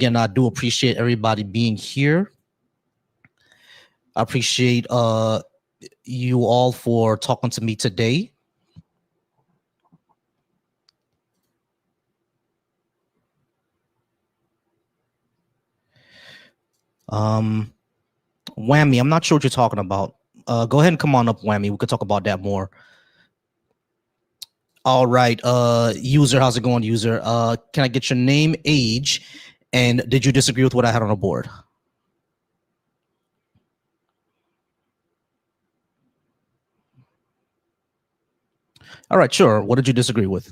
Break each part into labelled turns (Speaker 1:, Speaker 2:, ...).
Speaker 1: again, I do appreciate everybody being here. I appreciate you all for talking to me today. Whammy, I'm not sure what you're talking about. Go ahead and come on up, Whammy. We could talk about that more. All right, user, how's it going, user? Can I get your name, age, and did you disagree with what I had on the board? All right, sure. What did you disagree with?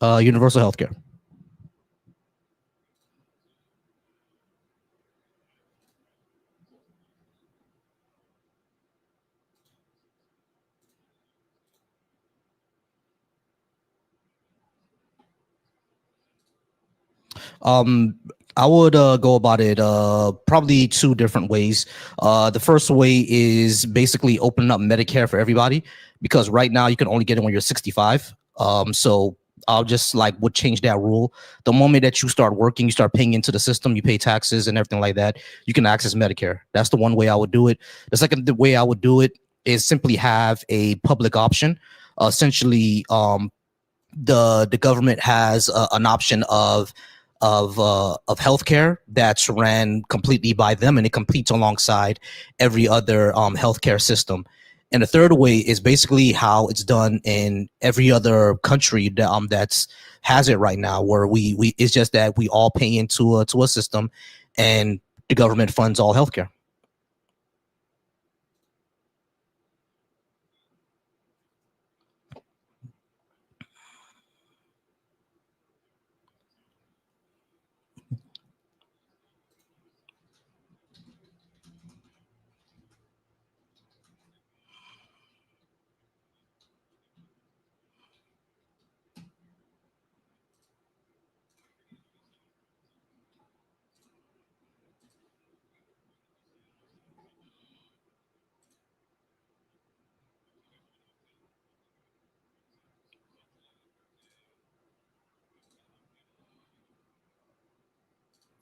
Speaker 1: Universal healthcare. I would go about it probably two different ways. The first way is basically opening up Medicare for everybody, because right now you can only get it when you're 65. So I'll just would change that rule. The moment that you start working, you start paying into the system, you pay taxes and everything like that, you can access Medicare. That's the one way I would do it. The second way I would do it is simply have a public option. Essentially, the government has an option of healthcare that's ran completely by them, and it competes alongside every other healthcare system. And the third way is basically how it's done in every other country that that's has it right now, where we it's just that we all pay into to a system, and the government funds all healthcare.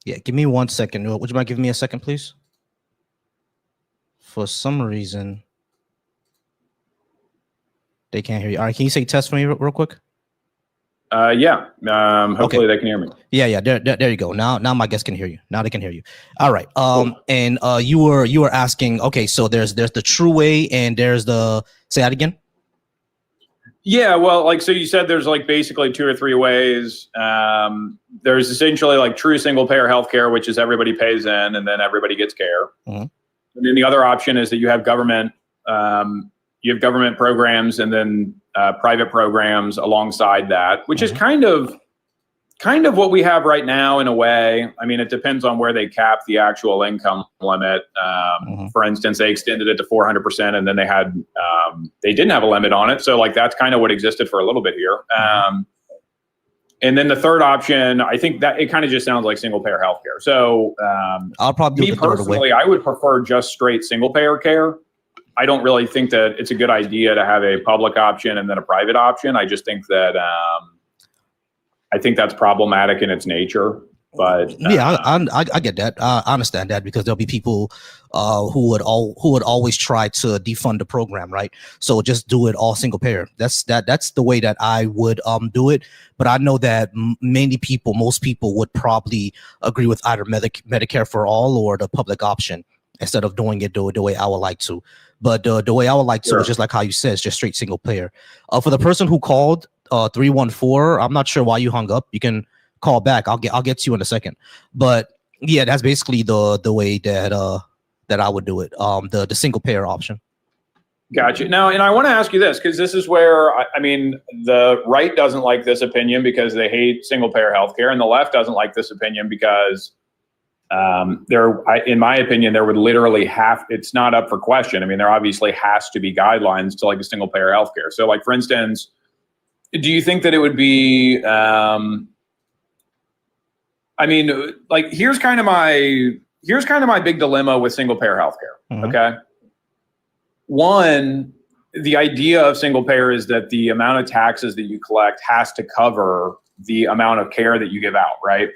Speaker 1: Yeah, give me 1 second. Would you mind giving me a second, please? For some reason, they can't hear you. All right, can you say test for me real quick?
Speaker 2: Yeah. Hopefully they can hear me.
Speaker 1: Yeah. There you go. Now my guests can hear you. Now they can hear you. All right. Cool. And you were asking. Okay, so there's the true way, and there's the, say that again.
Speaker 2: Yeah, well, so you said there's basically two or three ways. There's essentially true single payer healthcare, which is everybody pays in and then everybody gets care. Mm-hmm. And then the other option is that you have government programs and then private programs alongside that, which is kind of what we have right now in a way. I mean, it depends on where they cap the actual income limit. For instance, they extended it to 400%, and then they didn't have a limit on it. So that's kind of what existed for a little bit here. And then the third option, I think that it kind of just sounds like single payer healthcare. So
Speaker 1: I'll probably
Speaker 2: me personally, I would prefer just straight single payer care. I don't really think that it's a good idea to have a public option and then a private option. I just think that I think that's problematic in its nature. But
Speaker 1: yeah, I get that. I understand that, because there'll be people who would always try to defund the program, right? So just do it all single payer. That's the way that I would do it. But I know that most people would probably agree with either Medicare for all or the public option, instead of doing it the way I would like to. But the way I would like to is just like how you said, it's just straight single payer. For the person who called 314, I'm not sure why you hung up. You can call back. I'll get to you in a second. But yeah, that's basically the way that I would do it. The single payer option.
Speaker 2: Gotcha. Now, and I want to ask you this, because this is where I mean, the right doesn't like this opinion because they hate single payer healthcare, and the left doesn't like this opinion because in my opinion, there would literally it's not up for question. I mean, there obviously has to be guidelines to a single payer healthcare. So for instance, Do you think that it would be, I mean, like, here's kind of my big dilemma with single payer healthcare. Okay. One, the idea of single payer is that the amount of taxes that you collect has to cover the amount of care that you give out, right?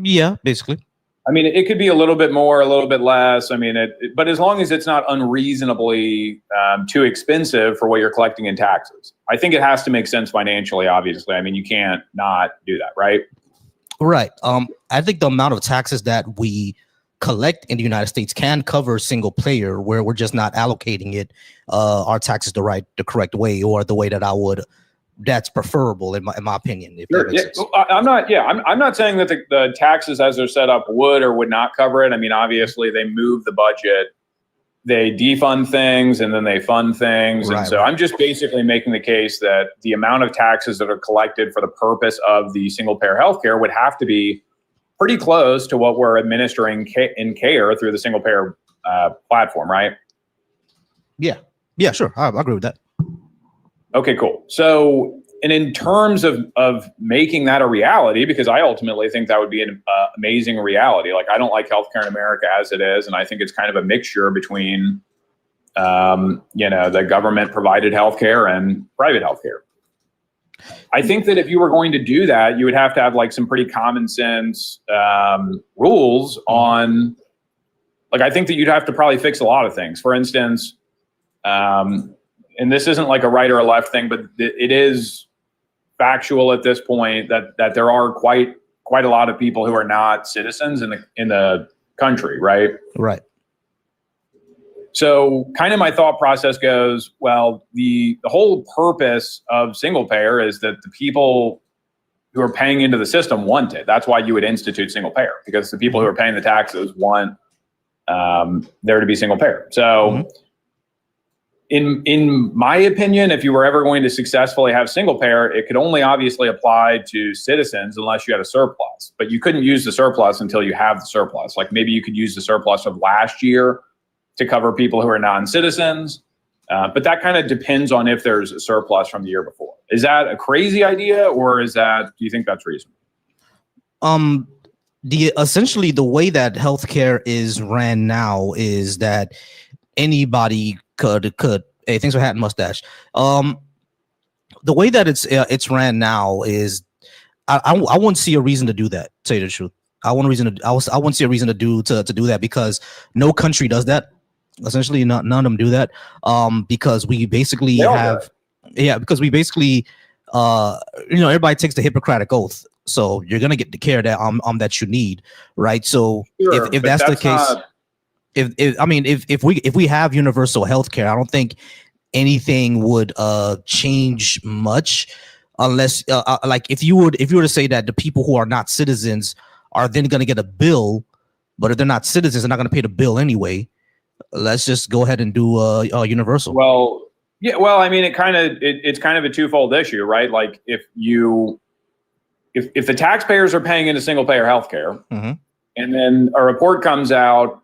Speaker 1: Yeah, basically.
Speaker 2: I mean, it could be a little bit more, a little bit less. I mean, but as long as it's not unreasonably too expensive for what you're collecting in taxes, I think it has to make sense financially, obviously. I mean, you can't not do that, right?
Speaker 1: Right. I think the amount of taxes that we collect in the United States can cover single player, where we're just not allocating it our taxes the correct way, or the way that that's preferable in my opinion. If that makes sense.
Speaker 2: I'm not saying that the taxes as they're set up would or would not cover it. I mean, obviously they move the budget, they defund things and then they fund things. And so I'm just basically making the case that the amount of taxes that are collected for the purpose of the single payer healthcare would have to be pretty close to what we're administering in care through the single payer platform, right?
Speaker 1: Yeah, sure. I agree with that.
Speaker 2: Okay, cool. So, and in terms of making that a reality, because I ultimately think that would be an amazing reality. Like, I don't like healthcare in America as it is, and I think it's kind of a mixture between, the government provided healthcare and private healthcare. I think that if you were going to do that, you would have to have like some pretty common sense rules on. Like, I think that you'd have to probably fix a lot of things. For instance, and this isn't like a right or a left thing, but it is factual at this point that there are quite a lot of people who are not citizens in the country, right?
Speaker 1: Right.
Speaker 2: So kind of my thought process goes, well, the whole purpose of single payer is that the people who are paying into the system want it. That's why you would institute single payer, because the people who are paying the taxes want there to be single payer. So in my opinion, if you were ever going to successfully have single payer, it could only obviously apply to citizens unless you had a surplus. But you couldn't use the surplus until you have the surplus. Like, maybe you could use the surplus of last year to cover people who are non-citizens. But that kind of depends on if there's a surplus from the year before. Is that a crazy idea, or do you think that's reasonable?
Speaker 1: Essentially the way that healthcare is ran now is that anybody could. Hey, thanks for hat and mustache. The way that it's ran now is, I wouldn't see a reason to do that. To tell you the truth, I wouldn't see a reason to do that, because no country does that. Essentially, none of them do that. Because we basically everybody takes the Hippocratic oath, so you're gonna get the care that you need, right? So
Speaker 2: sure,
Speaker 1: if that's the case. If we have universal health care, I don't think anything would change much, unless like if you were to say that the people who are not citizens are then going to get a bill, but if they're not citizens, they're not going to pay the bill anyway. Let's just go ahead and do universal.
Speaker 2: Well, yeah. Well, I mean, it's kind of a twofold issue, right? Like, if the taxpayers are paying into single payer healthcare, and then a report comes out,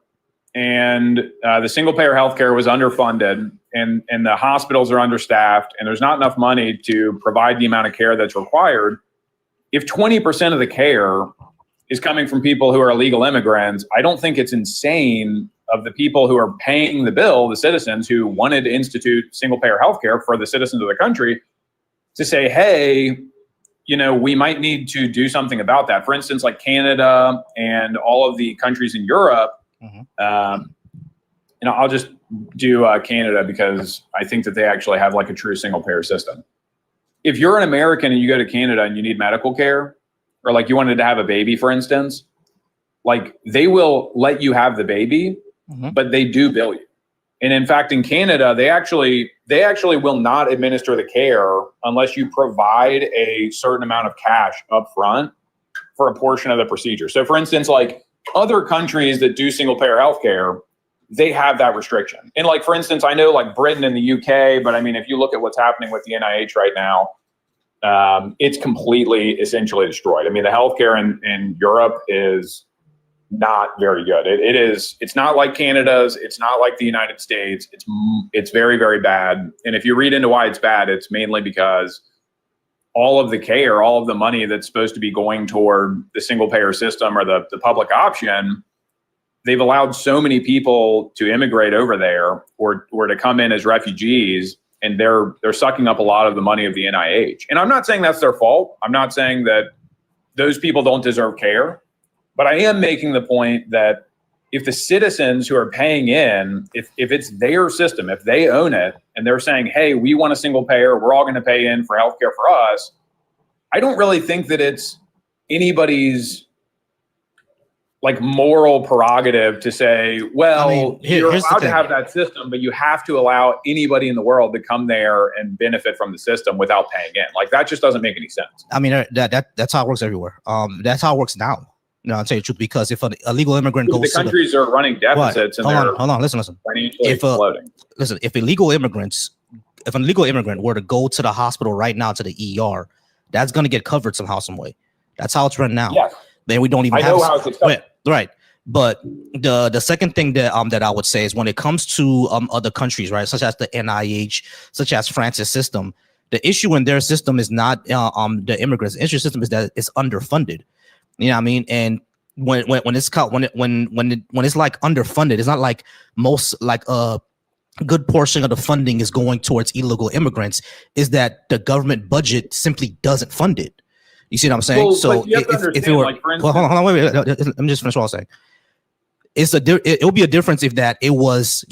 Speaker 2: and the single payer healthcare was underfunded, and the hospitals are understaffed, and there's not enough money to provide the amount of care that's required. If 20% of the care is coming from people who are illegal immigrants, I don't think it's insane of the people who are paying the bill, the citizens who wanted to institute single payer healthcare for the citizens of the country, to say, hey, we might need to do something about that. For instance, like Canada and all of the countries in Europe. I'll just do Canada, because I think that they actually have like a true single payer system. If you're an American and you go to Canada and you need medical care, or like you wanted to have a baby, for instance, like, they will let you have the baby, but they do bill you. And in fact, in Canada, they actually will not administer the care unless you provide a certain amount of cash up front for a portion of the procedure. So for instance, like, other countries that do single payer healthcare, they have that restriction. And like, for instance, I know like Britain and the UK, but I mean, if you look at what's happening with the NIH right now, it's completely essentially destroyed. I mean, the healthcare in Europe is not very good. It's not like Canada's. It's not like the United States. It's very, very bad. And if you read into why it's bad, it's mainly because all of the care, all of the money that's supposed to be going toward the single payer system or the public option, they've allowed so many people to immigrate over there or to come in as refugees, and they're sucking up a lot of the money of the NIH. And I'm not saying that's their fault. I'm not saying that those people don't deserve care. But I am making the point that if the citizens who are paying in, if it's their system, if they own it, and they're saying, hey, we want a single payer, we're all going to pay in for healthcare for us, I don't really think that it's anybody's like moral prerogative to say, well, you're allowed to have that system, but you have to allow anybody in the world to come there and benefit from the system without paying in. Like, that just doesn't make any sense.
Speaker 1: I mean, that's how it works everywhere. That's how it works now. No, I'll tell you the truth, because if an illegal immigrant goes,
Speaker 2: the countries are running deficits and
Speaker 1: hold on, listen.
Speaker 2: Financially exploding.
Speaker 1: Listen, if an illegal immigrant were to go to the hospital right now, to the ER, that's going to get covered somehow, some way. That's how it's run now.
Speaker 2: Yes.
Speaker 1: Man, we don't even
Speaker 2: know how it's covered.
Speaker 1: Right. But the second thing that I would say is when it comes to other countries, right, such as the NIH, such as France's system, the issue in their system is not the immigrants. The issue system is that it's underfunded. You know what I mean? And when it's like underfunded, it's not like most, like a good portion of the funding is going towards illegal immigrants, is that the government budget simply doesn't fund it. You see what I'm saying?
Speaker 2: Well,
Speaker 1: so if it were,
Speaker 2: like, for instance,
Speaker 1: well, hold on, wait, let me just finish what I was saying. It'll be a difference if that it was,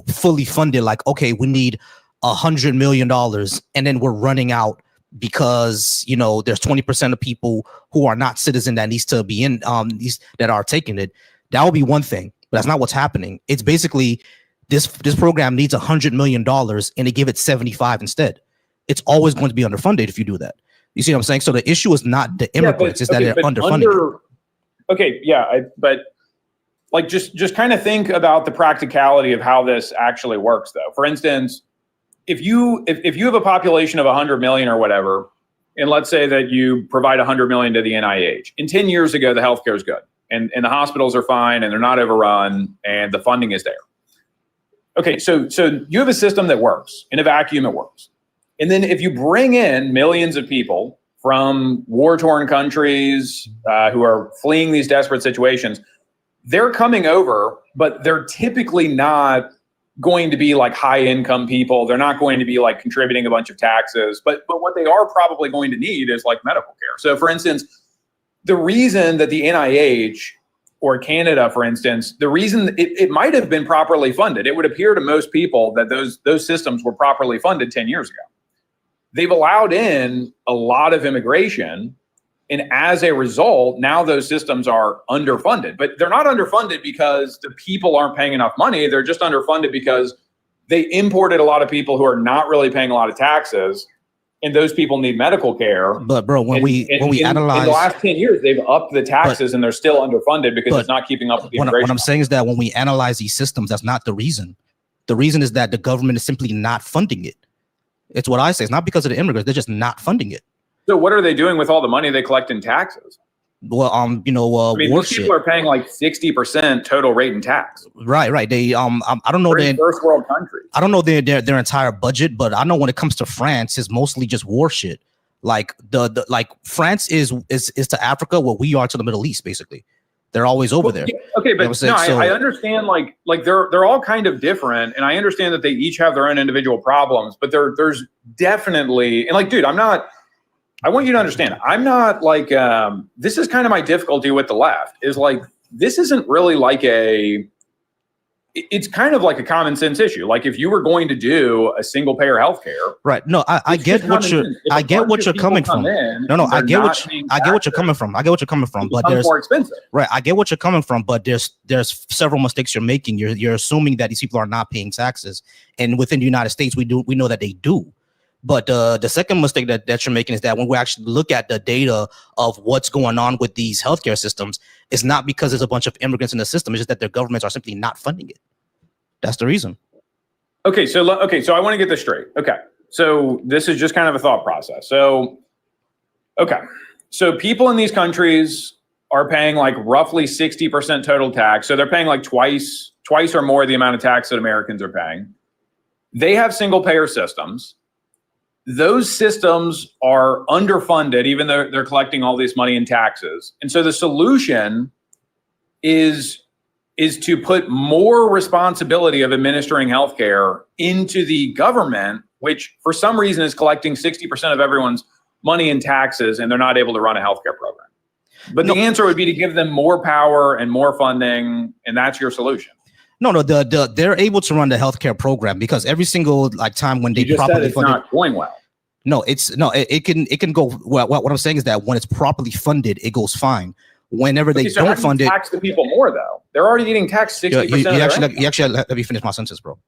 Speaker 1: fully funded. Like, okay, we need $100 million, and then we're running out because there's 20% of people who are not citizen that needs to be in these that are taking it. That would be one thing, but that's not what's happening. It's basically this program needs $100 million and they give it 75 instead. It's always going to be underfunded if you do that. You see what I'm saying? So the issue is not the immigrants, it's that they're underfunded.
Speaker 2: But like just kind of think about the practicality of how this actually works, though. For instance, if you have a population of 100 million or whatever, and let's say that you provide 100 million to the NIH, in 10 years ago, the healthcare is good, and the hospitals are fine, and they're not overrun, and the funding is there. Okay, so you have a system that works. In a vacuum, it works. And then if you bring in millions of people from war-torn countries who are fleeing these desperate situations, they're coming over, but they're typically not going to be like high-income people. They're not going to be like contributing a bunch of taxes. But what they are probably going to need is like medical care. So, for instance, the reason that the NIH or Canada, for instance, the reason it might have been properly funded, it would appear to most people that those systems were properly funded 10 years ago. They've allowed in a lot of immigration, and as a result, now those systems are underfunded. But they're not underfunded because the people aren't paying enough money. They're just underfunded because they imported a lot of people who are not really paying a lot of taxes, and those people need medical care.
Speaker 1: But bro, when we analyze
Speaker 2: in the last 10 years, they've upped the taxes, and they're still underfunded because it's not keeping up with the immigration.
Speaker 1: What I'm saying is that when we analyze these systems, that's not the reason. The reason is that the government is simply not funding it. It's what I say. It's not because of the immigrants. They're just not funding it.
Speaker 2: So what are they doing with all the money they collect in taxes?
Speaker 1: Well,
Speaker 2: I mean, these people are paying like 60% total rate in tax.
Speaker 1: Right. They, I don't know
Speaker 2: their first world country.
Speaker 1: I don't know their entire budget, but I know when it comes to France, it's mostly just war shit. Like like France is to Africa what we are to the Middle East, basically. They're always over there.
Speaker 2: Okay, but I understand like they're all kind of different, and I understand that they each have their own individual problems, but there's definitely, and like, dude, I want you to understand, I'm not like, this is kind of my difficulty with the left, is like, this isn't really like it's kind of like a common sense issue. Like, if you were going to do a single payer healthcare,
Speaker 1: right? No, I get what you're coming from. I get what you're coming from. But there's
Speaker 2: more expensive,
Speaker 1: right? I get what you're coming from, but there's several mistakes you're making. You're assuming that these people are not paying taxes, and within the United States, we know that they do. But the second mistake that you're making is that when we actually look at the data of what's going on with these healthcare systems, it's not because there's a bunch of immigrants in the system. It's just that their governments are simply not funding it. That's the reason.
Speaker 2: Okay, so I want to get this straight. Okay, so this is just kind of a thought process. So people in these countries are paying like roughly 60% total tax. So they're paying like twice or more the amount of tax that Americans are paying. They have single payer systems. Those systems are underfunded, even though they're collecting all this money in taxes. And so the solution is to put more responsibility of administering healthcare into the government, which for some reason is collecting 60% of everyone's money in taxes, and they're not able to run a healthcare program. But the answer would be to give them more power and more funding, and that's your solution.
Speaker 1: No, they're able to run the healthcare program because every single time when they properly
Speaker 2: it's not going well.
Speaker 1: No, it can go well. What I'm saying is that when it's properly funded, it goes fine. Whenever they don't fund it,
Speaker 2: tax the people more though. They're already getting taxed 60%.
Speaker 1: You actually let me finish my sentence, bro.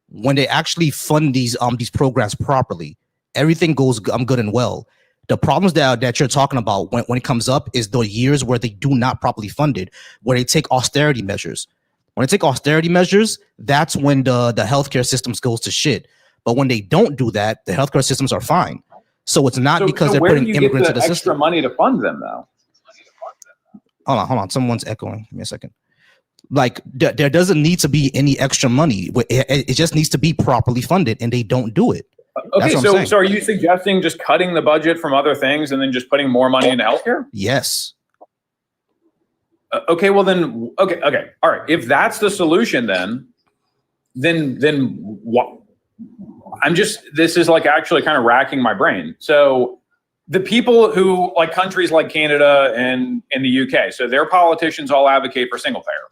Speaker 1: When they actually fund these programs properly, everything goes good and well. The problems that you're talking about when it comes up is the years where they do not properly fund it, where they take austerity measures. When they take austerity measures, that's when the healthcare systems goes to shit. But when they don't do that, the healthcare systems are fine. So it's not because they're putting immigrants into the system.
Speaker 2: Extra money to fund them, though.
Speaker 1: Hold on. Someone's echoing. Give me a second. Like there doesn't need to be any extra money. It just needs to be properly funded, and they don't do it.
Speaker 2: Okay, so are you suggesting just cutting the budget from other things and then just putting more money into healthcare?
Speaker 1: Yes.
Speaker 2: Okay, well then, okay, all right. If that's the solution, then what? This is like actually kind of racking my brain. So the people who like countries like Canada and in the UK, so their politicians all advocate for single payer.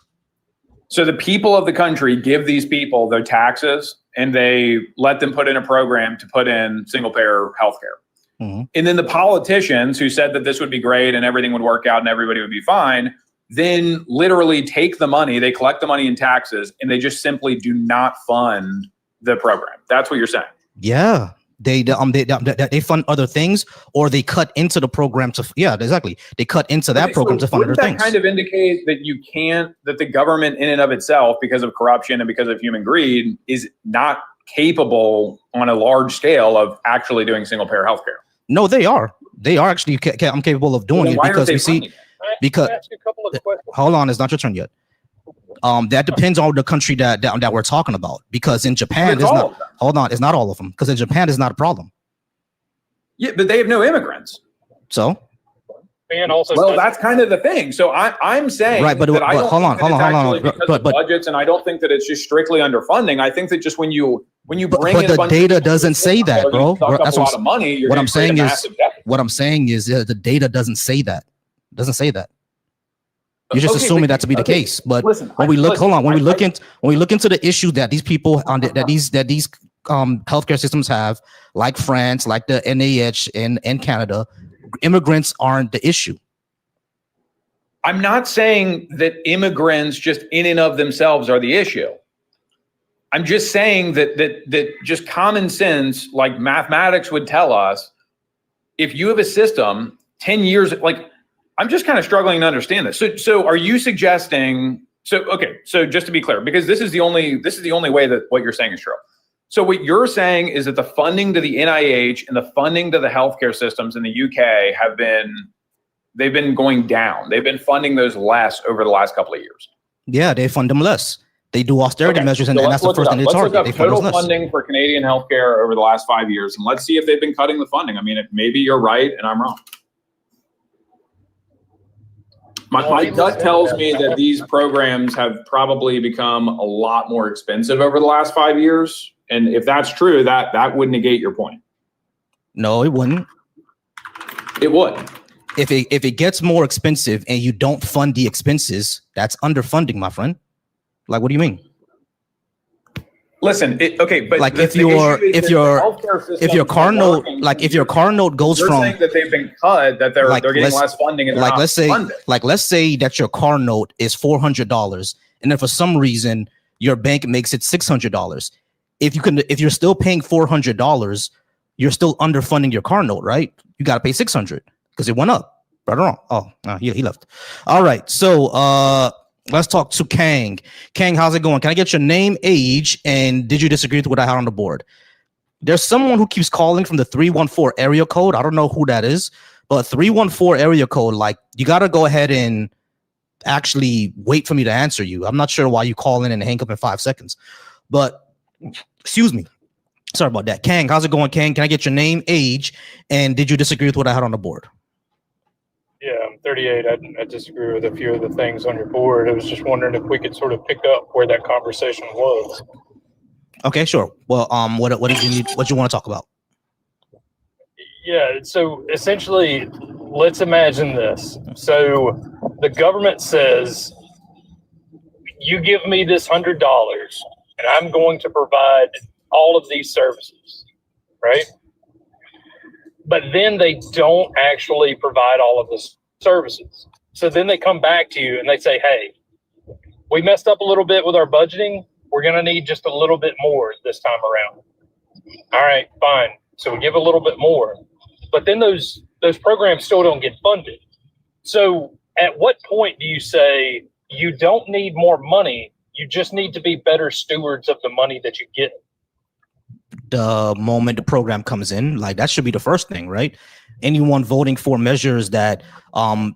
Speaker 2: So the people of the country give these people their taxes and they let them put in a program to put in single payer healthcare. Mm-hmm. And then the politicians who said that this would be great and everything would work out and everybody would be fine, then literally take the money, they collect the money in taxes, and they just simply do not fund the program. That's what you're saying.
Speaker 1: Yeah. They fund other things, or they cut into the program exactly. They cut into that program to fund other things.
Speaker 2: That kind of indicate that that the government in and of itself, because of corruption and because of human greed, is not capable on a large scale of actually doing single payer healthcare.
Speaker 1: No, they are. They are actually capable of doing it because we see. Because hold on, it's not your turn yet. That depends on the country that we're talking about. Because in Japan, it's not. Hold on, it's not all of them. Because in Japan, it's not a problem.
Speaker 2: Yeah, but they have no immigrants.
Speaker 1: So.
Speaker 3: And also,
Speaker 2: that's kind of the thing. So I'm saying,
Speaker 1: right, but hold on.
Speaker 2: But budgets, and I don't think that it's just strictly underfunding. I think that just when you bring in
Speaker 1: the data doesn't say that, bro.
Speaker 2: That's a lot of money.
Speaker 1: What I'm saying is the data doesn't say that. It doesn't say that. You're just assuming that to be the case. But when we look into the issue that these people that these healthcare systems have, like France, like the NIH in Canada, immigrants aren't the issue.
Speaker 2: I'm not saying that immigrants just in and of themselves are the issue. I'm just saying that just common sense, like mathematics would tell us, if you have a system 10 years, like, I'm just kind of struggling to understand this. So are you suggesting, so just to be clear, because this is the only way that what you're saying is true. So what you're saying is that the funding to the NIH and the funding to the healthcare systems in the UK they've been going down. They've been funding those less over the last couple of years.
Speaker 1: Yeah, they fund them less. They do austerity measures, and that's the first thing they target.
Speaker 2: Let's look up total funding for Canadian healthcare over the last 5 years, and let's see if they've been cutting the funding. I mean, maybe you're right and I'm wrong. My gut tells me that these programs have probably become a lot more expensive over the last 5 years. And if that's true, that would negate your point.
Speaker 1: No, it wouldn't.
Speaker 2: It would.
Speaker 1: If it gets more expensive and you don't fund the expenses, that's underfunding, my friend. Like, what do you mean?
Speaker 2: Listen, but
Speaker 1: like if your car note, like if your car note goes from,
Speaker 2: saying that they've been cut, that they're getting less funding, and
Speaker 1: let's say that your car note is $400, and then for some reason your bank makes it $600. If you're still paying $400, you're still underfunding your car note, right? You got to pay $600 because it went up. Right or wrong? Oh, he left. All right, so let's talk to Kang. Kang, how's it going? Can I get your name, age, and did you disagree with what I had on the board? There's someone who keeps calling from the 314 area code. I don't know who that is, But 314 area code, like, you got to go ahead and actually wait for me to answer you. I'm not sure why you call in and hang up in 5 seconds. But, excuse me. Sorry about that. Kang, how's it going, Kang? Can I get your name, age, and did you disagree with what I had on the board?
Speaker 3: Yeah, I'm 38. I disagree with a few of the things on your board. I was just wondering if we could sort of pick up where that conversation was.
Speaker 1: Okay, sure. Well, what did you need? What you want to talk about?
Speaker 3: Yeah, so essentially, let's imagine this. So the government says, you give me this $100 and I'm going to provide all of these services, right? But then they don't actually provide all of the services. So then they come back to you and they say, hey, we messed up a little bit with our budgeting. We're going to need just a little bit more this time around. All right, fine. So we give a little bit more. But then those programs still don't get funded. So at what point do you say you don't need more money? You just need to be better stewards of the money that you get?
Speaker 1: The moment the program comes in, like, that should be the first thing, right? Anyone voting for measures that,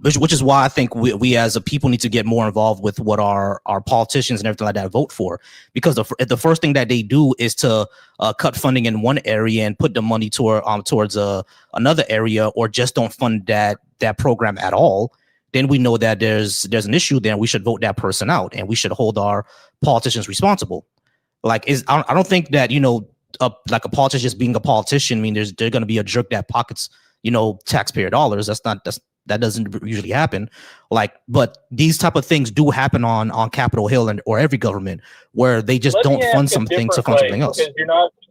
Speaker 1: which is why I think we as a people need to get more involved with what our politicians and everything like that vote for, because the first thing that they do is to cut funding in one area and put the money towards another area, or just don't fund that program at all. Then we know that there's an issue there, and we should vote that person out, and we should hold our politicians responsible. Like, I don't think that, like, a politician just being a politician, I mean, there's going to be a jerk that pockets, taxpayer dollars. That doesn't usually happen. Like, but these type of things do happen on Capitol Hill or every government, where they just don't fund something to fund something else.
Speaker 3: Because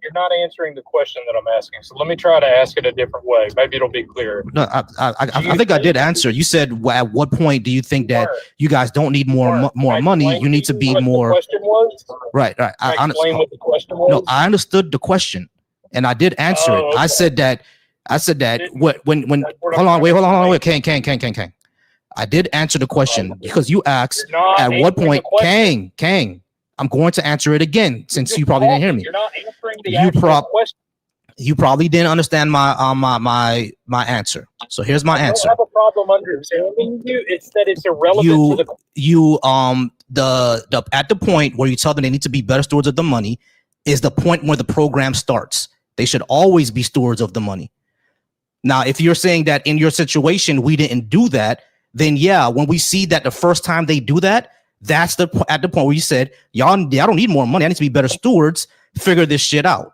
Speaker 3: you're not answering the question that I'm asking. So let me try to ask it a different way. Maybe it'll be clearer.
Speaker 1: No, I think I did answer. You said, at what point do you think that you guys don't need more money? You need to be more.
Speaker 3: The question was?
Speaker 1: Right.
Speaker 3: Can I explain what the question was?
Speaker 1: No, I understood the question, and I did answer it. Okay. I said that when hold on, wait, Kang. I did answer the question because you asked at what point, Kang. I'm going to answer it again since you probably didn't hear me.
Speaker 3: You're not answering the actual question.
Speaker 1: You probably didn't understand my answer. So here's my answer.
Speaker 3: I don't have a problem understanding you. It's that it's irrelevant to the
Speaker 1: at the point where you tell them they need to be better stewards of the money is the point where the program starts. They should always be stewards of the money. Now, if you're saying that in your situation we didn't do that, then yeah, when we see that the first time they do that, that's at the point where you said, y'all, I don't need more money. I need to be better stewards. Figure this shit out.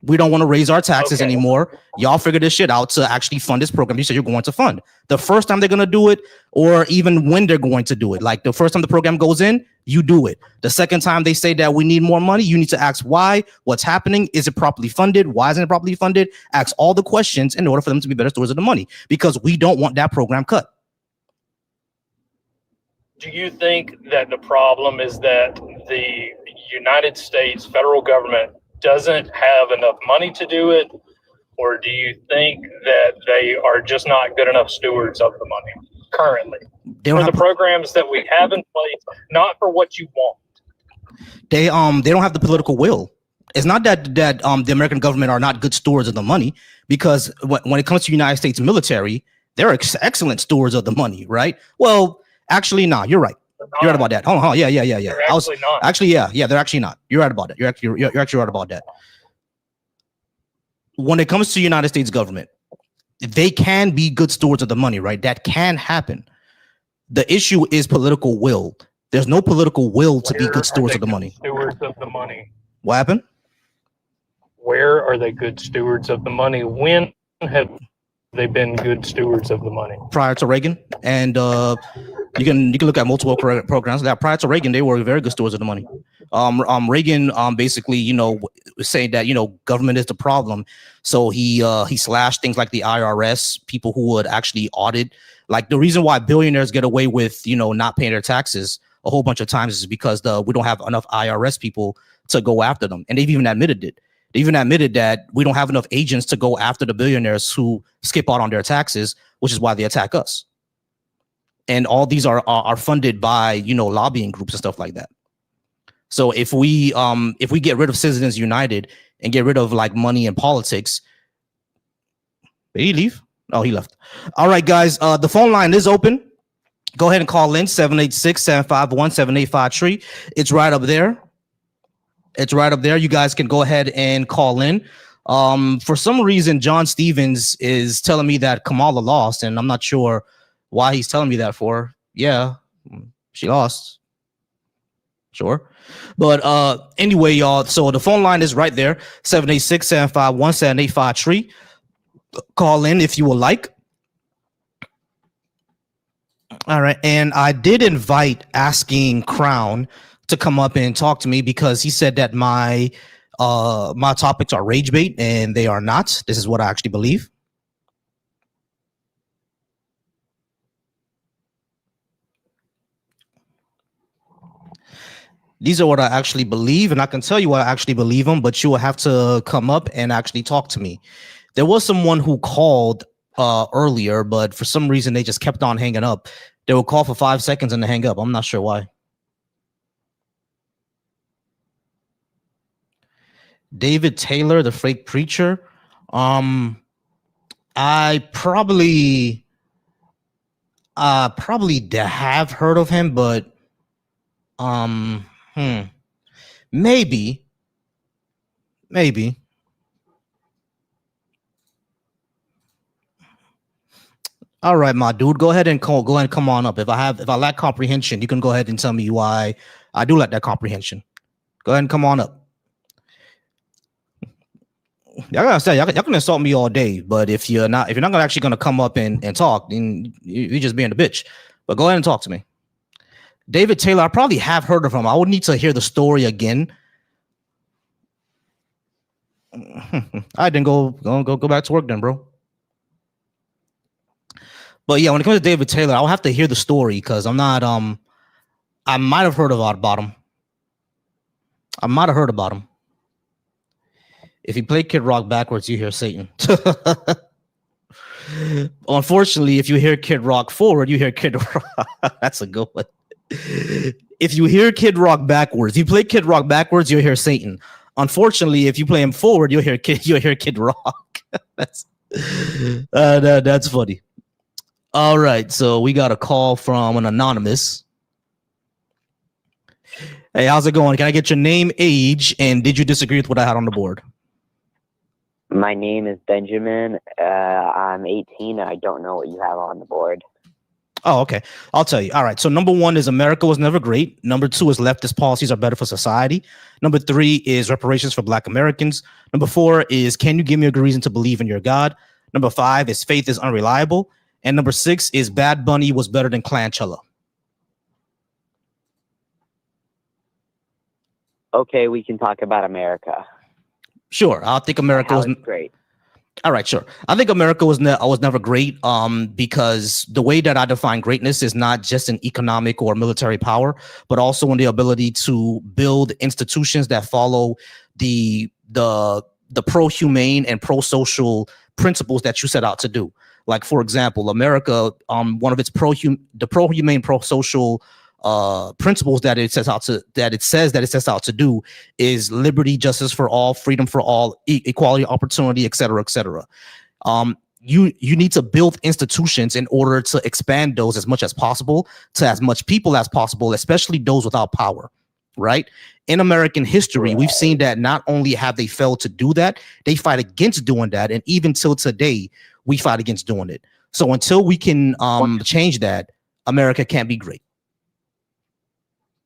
Speaker 1: We don't want to raise our taxes anymore. Y'all figure this shit out to actually fund this program you said you're going to fund. The first time they're going to do it, or even when they're going to do it, like the first time the program goes in, you do it. The second time they say that we need more money, you need to ask why, what's happening, is it properly funded, why isn't it properly funded? Ask all the questions in order for them to be better stewards of the money, because we don't want that program cut.
Speaker 3: Do you think that the problem is that the United States federal government doesn't have enough money to do it, or do you think that they are just not good enough stewards of the money currently for the programs that we have in place, not for what you want?
Speaker 1: They don't have the political will. It's not that the American government are not good stewards of the money, because when it comes to the United States military, they're actually stewards of the money, right? Well, actually, no, you're right. You're right about that. Hold on. Yeah.
Speaker 3: They're actually not.
Speaker 1: Actually, yeah, they're actually not. You're right about that. You're actually right about that. When it comes to the United States government, they can be good stewards of the money, right? That can happen. The issue is political will. There's no political will to be good stewards of the money.
Speaker 3: Stewards of the money.
Speaker 1: What happened?
Speaker 3: Where are they good stewards of the money? When have they been good stewards of the money?
Speaker 1: Prior to Reagan, and you can look at multiple programs that prior to Reagan, they were very good stewards of the money. Reagan basically, was saying that government is the problem, so he slashed things like the IRS, people who would actually audit. Like, the reason why billionaires get away with not paying their taxes a whole bunch of times is because we don't have enough IRS people to go after them, and they've even admitted it. They even admitted that we don't have enough agents to go after the billionaires who skip out on their taxes, which is why they attack us. And all these are funded by lobbying groups and stuff like that. So if we get rid of Citizens United and get rid of like money and politics, did he leave? Oh, he left. All right, guys. The phone line is open. Go ahead and call in 786-751-7853. It's right up there. It's right up there. You guys can go ahead and call in. For some reason, John Stevens is telling me that Kamala lost, and I'm not sure why he's telling me that for. Yeah, she lost. Sure. But anyway, y'all, so the phone line is right there, 786-751-7853. Call in if you would like. All right. And I did invite Asking Crown to come up and talk to me because he said that my topics are rage bait, and they are not. This is what I actually believe. These are what I actually believe, and I can tell you what I actually believe them, but you will have to come up and actually talk to me. There was someone who called earlier, but for some reason they just kept on hanging up. They would call for 5 seconds and then hang up. I'm not sure why. David Taylor, the fake preacher. I probably have heard of him, but maybe. All right, my dude, go ahead and come on up. If I lack comprehension, you can go ahead and tell me why I do lack that comprehension. Go ahead and come on up. Y'all gotta say, y'all can insult me all day, but if you're not actually gonna come up and talk, then you're just being a bitch. But go ahead and talk to me. David Taylor, I probably have heard of him. I would need to hear the story again. I didn't go back to work then, bro. But yeah, when it comes to David Taylor, I'll have to hear the story because I'm not I might have heard about him. If you play Kid Rock backwards, you hear Satan. Unfortunately, if you hear Kid Rock forward, you hear Kid Rock. That's a good one. If you hear Kid Rock backwards, you play Kid Rock backwards, you'll hear Satan. Unfortunately, if you play him forward, you'll hear Kid Rock. That's funny. All right, so we got a call from an anonymous. Hey, how's it going? Can I get your name, age, and did you disagree with what I had on the board?
Speaker 4: My name is Benjamin. I'm 18. I don't know what you have on the board.
Speaker 1: Oh, okay. I'll tell you. All right. So number 1 is America was never great. Number 2 is leftist policies are better for society. Number 3 is reparations for Black Americans. Number 4 is can you give me a good reason to believe in your God? Number 5 is faith is unreliable. And number 6 is Bad Bunny was better than Clanchella.
Speaker 4: Okay, we can talk about America.
Speaker 1: Sure. I think America was
Speaker 4: great.
Speaker 1: All right, sure. I think America was never great because the way that I define greatness is not just an economic or military power, but also in the ability to build institutions that follow the pro-humane and pro-social principles that you set out to do. Like, for example, America, one of its pro-humane, pro-social principles that it says it sets out to do is liberty, justice for all, freedom for all, equality, opportunity, et cetera, et cetera. You need to build institutions in order to expand those as much as possible to as much people as possible, especially those without power, right? In American history, we've seen that not only have they failed to do that, they fight against doing that. And even till today, we fight against doing it. So until we can change that, America can't be great.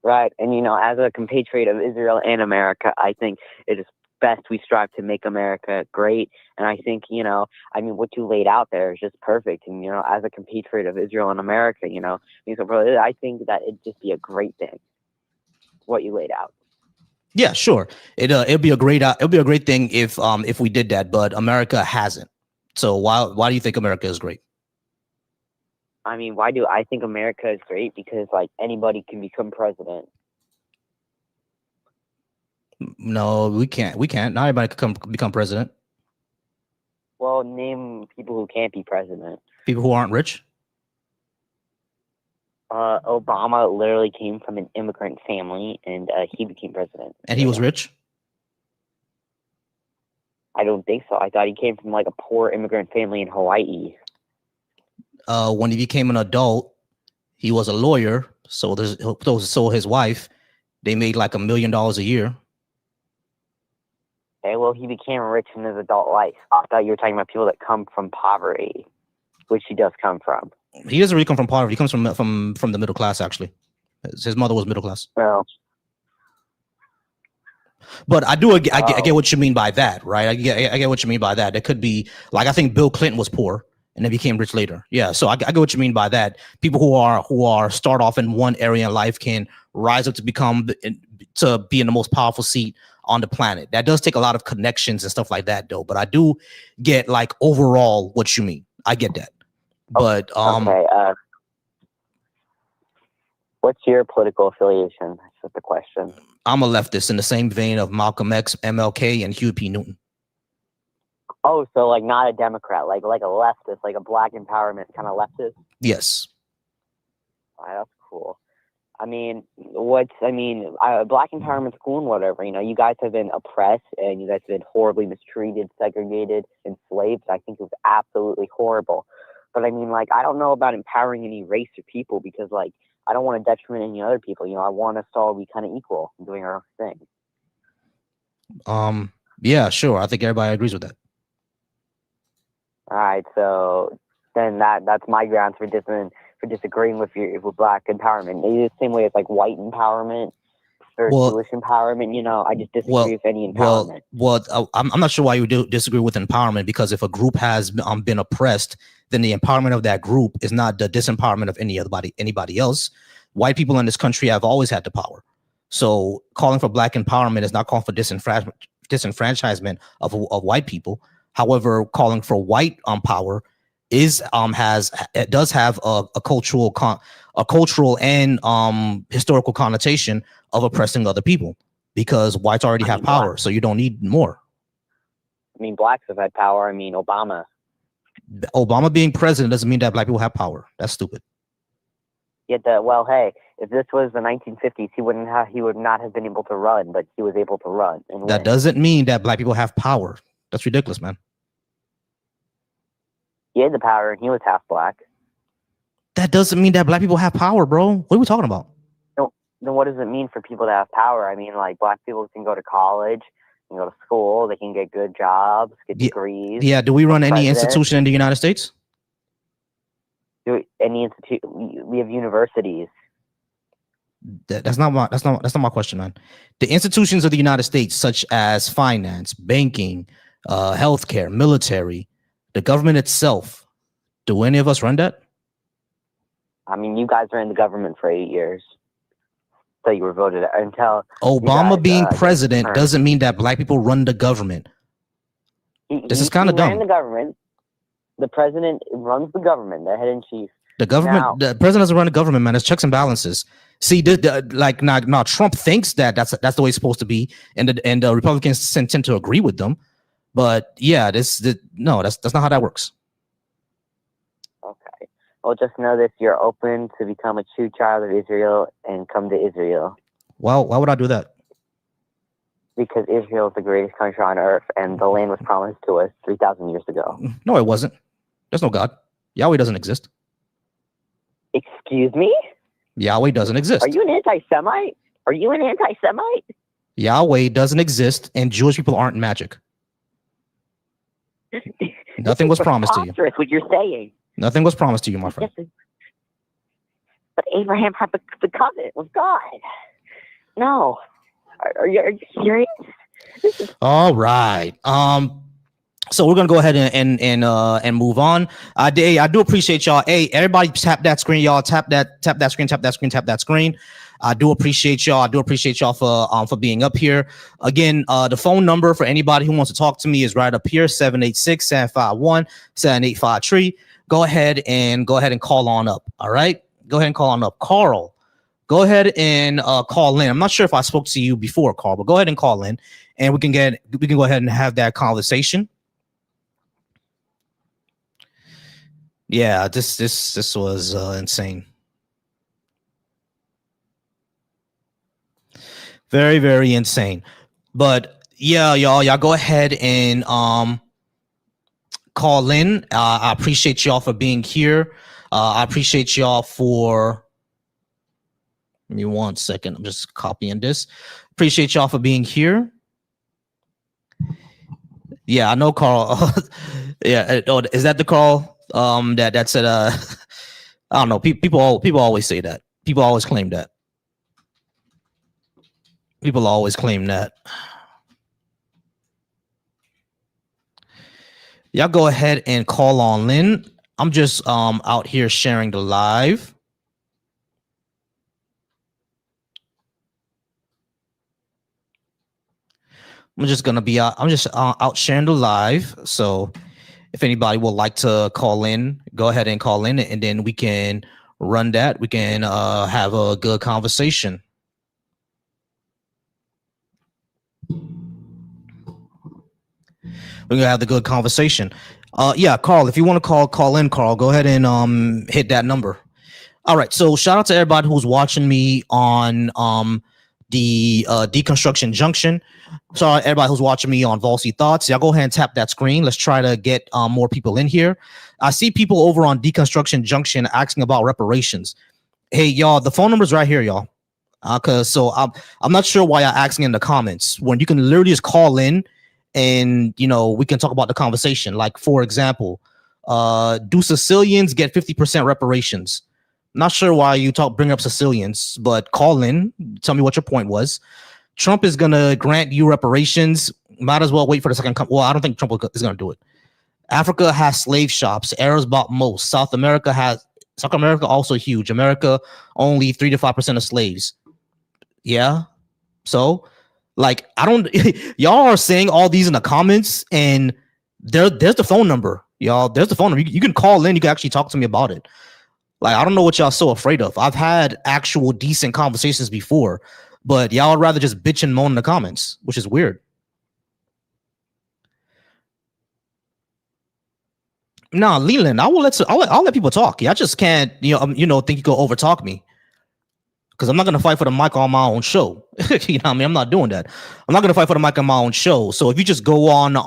Speaker 4: Right. And, as a compatriot of Israel and America, I think it is best we strive to make America great. And I think, what you laid out there is just perfect. And, as a compatriot of Israel and America, I think that it'd just be a great thing, what you laid out.
Speaker 1: Yeah, sure. It'd be a great thing if we did that, but America hasn't. So why do you think America is great?
Speaker 4: Why do I think America is great? Because anybody can become president.
Speaker 1: No, we can't. Not everybody can become president.
Speaker 4: Well, name people who can't be president.
Speaker 1: People who aren't rich.
Speaker 4: Obama literally came from an immigrant family, and he became president.
Speaker 1: And he was rich?
Speaker 4: I don't think so. I thought he came from a poor immigrant family in Hawaii.
Speaker 1: when he became an adult, he was a lawyer. So his wife, they made like $1 million a year.
Speaker 4: Okay, well, he became rich in his adult life. I thought you were talking about people that come from poverty, which he does come from.
Speaker 1: He doesn't really come from poverty. He comes from the middle class, actually. His mother was middle class.
Speaker 4: Well,
Speaker 1: but I get what you mean by that, right? I get what you mean by that. It could be like, I think Bill Clinton was poor and then became rich later. Yeah, so I get what you mean by that. People who are start off in one area in life can rise up to be in the most powerful seat on the planet. That does take a lot of connections and stuff like that, though. But I do get like overall what you mean. I get that. But
Speaker 4: okay. What's your political affiliation? That's the question.
Speaker 1: I'm a leftist in the same vein of Malcolm X, MLK, and Huey P. Newton.
Speaker 4: Oh, so like not a Democrat, like a leftist, like a black empowerment kind of leftist?
Speaker 1: Yes.
Speaker 4: All right, that's cool. I mean, black empowerment's cool and whatever. You know, you guys have been oppressed and you guys have been horribly mistreated, segregated, enslaved. I think it was absolutely horrible. But I mean, like, I don't know about empowering any race or people because, like, I don't want to detriment any other people. You know, I want us to all be kind of equal and doing our own thing.
Speaker 1: Yeah, sure. I think everybody agrees with that.
Speaker 4: All right, so then that's my grounds for disagreeing with black empowerment. Maybe the same way as like white empowerment or Jewish empowerment. You know, I just disagree with any empowerment.
Speaker 1: I'm not sure why you disagree with empowerment, because if a group has been oppressed, then the empowerment of that group is not the disempowerment of anybody else. White people in this country have always had the power. So calling for black empowerment is not calling for disenfranchisement of white people. However, calling for white power does have a cultural and historical connotation of oppressing other people, because whites already have power, so you don't need more.
Speaker 4: I mean, blacks have had power. I mean, Obama
Speaker 1: being president doesn't mean that black people have power. That's stupid.
Speaker 4: Well, hey, if this was the 1950s, he would not have been able to run, but he was able to run. And
Speaker 1: that doesn't mean that black people have power. That's ridiculous, man.
Speaker 4: He had the power, and he was half black.
Speaker 1: That doesn't mean that black people have power, bro. What are we talking about?
Speaker 4: No, then what does it mean for people to have power? I mean, like, black people can go to college, can go to school, they can get good jobs, get degrees.
Speaker 1: Yeah. Do we run any institution in the United States?
Speaker 4: We have universities.
Speaker 1: That's not my question, man. The institutions of the United States, such as finance, banking, healthcare, military, the government itself, do any of us run that?
Speaker 4: I mean, you guys ran the government for 8 years. So you were voted until
Speaker 1: Obama being president doesn't mean that black people run the government. This is kind of dumb.
Speaker 4: The government. The president runs the government, the head in chief.
Speaker 1: The government, the president doesn't run the government, man. It's checks and balances. See, now Trump thinks that's the way it's supposed to be, and the Republicans tend to agree with them. But yeah, that's not how that works.
Speaker 4: Okay. Well, just know that you're open to become a true child of Israel and come to Israel.
Speaker 1: Well, why would I do that?
Speaker 4: Because Israel is the greatest country on earth, and the land was promised to us 3,000 years ago.
Speaker 1: No, it wasn't. There's no God. Yahweh doesn't exist.
Speaker 4: Excuse me?
Speaker 1: Yahweh doesn't exist.
Speaker 4: Are you an anti-Semite?
Speaker 1: Yahweh doesn't exist, and Jewish people aren't magic. Nothing was promised to you.
Speaker 4: What you're saying.
Speaker 1: Nothing was promised to you, my friend.
Speaker 4: But Abraham had the covenant with God. No. Are you serious?
Speaker 1: All right. So we're gonna go ahead and move on. I do appreciate y'all. Hey, everybody, tap that screen, y'all. Tap that screen. I do appreciate y'all. I do appreciate y'all for being up here. Again, the phone number for anybody who wants to talk to me is right up here: 786-751-7853. Go ahead and call on up. All right, go ahead and call on up. Carl, go ahead and call in. I'm not sure if I spoke to you before, Carl, but go ahead and call in, and we can go ahead and have that conversation. Yeah, this was insane. Very, very insane. But yeah, y'all go ahead and call in. I appreciate y'all for being here. I appreciate y'all for. Give me 1 second. I'm just copying this. Appreciate y'all for being here. Yeah, I know Carl. Yeah, oh, is that the Carl? That said. I don't know. People always say that. People always claim that. People always claim that. Y'all go ahead and call on Lynn. I'm just out here sharing the live. I'm just out sharing the live. So if anybody would like to call in, go ahead and call in, and then we can run that. We can have a good conversation. We're gonna have the good conversation. Yeah, Carl, if you want to call in, Carl, go ahead and hit that number. All right. So shout out to everybody who's watching me on the Deconstruction Junction. Sorry, everybody who's watching me on Volcy Thoughts. Y'all go ahead and tap that screen. Let's try to get more people in here. I see people over on Deconstruction Junction asking about reparations. Hey, y'all, the phone number's right here, y'all. So I'm not sure why you're asking in the comments when you can literally just call in and, you know, we can talk about the conversation. Like, for example, do Sicilians get 50% reparations? Not sure why you bring up Sicilians, but call in. Tell me what your point was. Trump is going to grant you reparations. Might as well wait for the second. Well, I don't think Trump is going to do it. Africa has slave shops. Arabs bought most. South America also huge. America only 3 to 5% of slaves. Yeah. So, like, I don't. Y'all are saying all these in the comments, and there's the phone number, y'all. There's the phone number. You can call in. You can actually talk to me about it. Like, I don't know what y'all so afraid of. I've had actual decent conversations before, but y'all would rather just bitch and moan in the comments, which is weird. Nah, Leland, I'll let people talk. Yeah, I just can't, think you can over talk me. Because I'm not gonna fight for the mic on my own show. You know what I mean? I'm not doing that. I'm not gonna fight for the mic on my own show. So if you just go on 3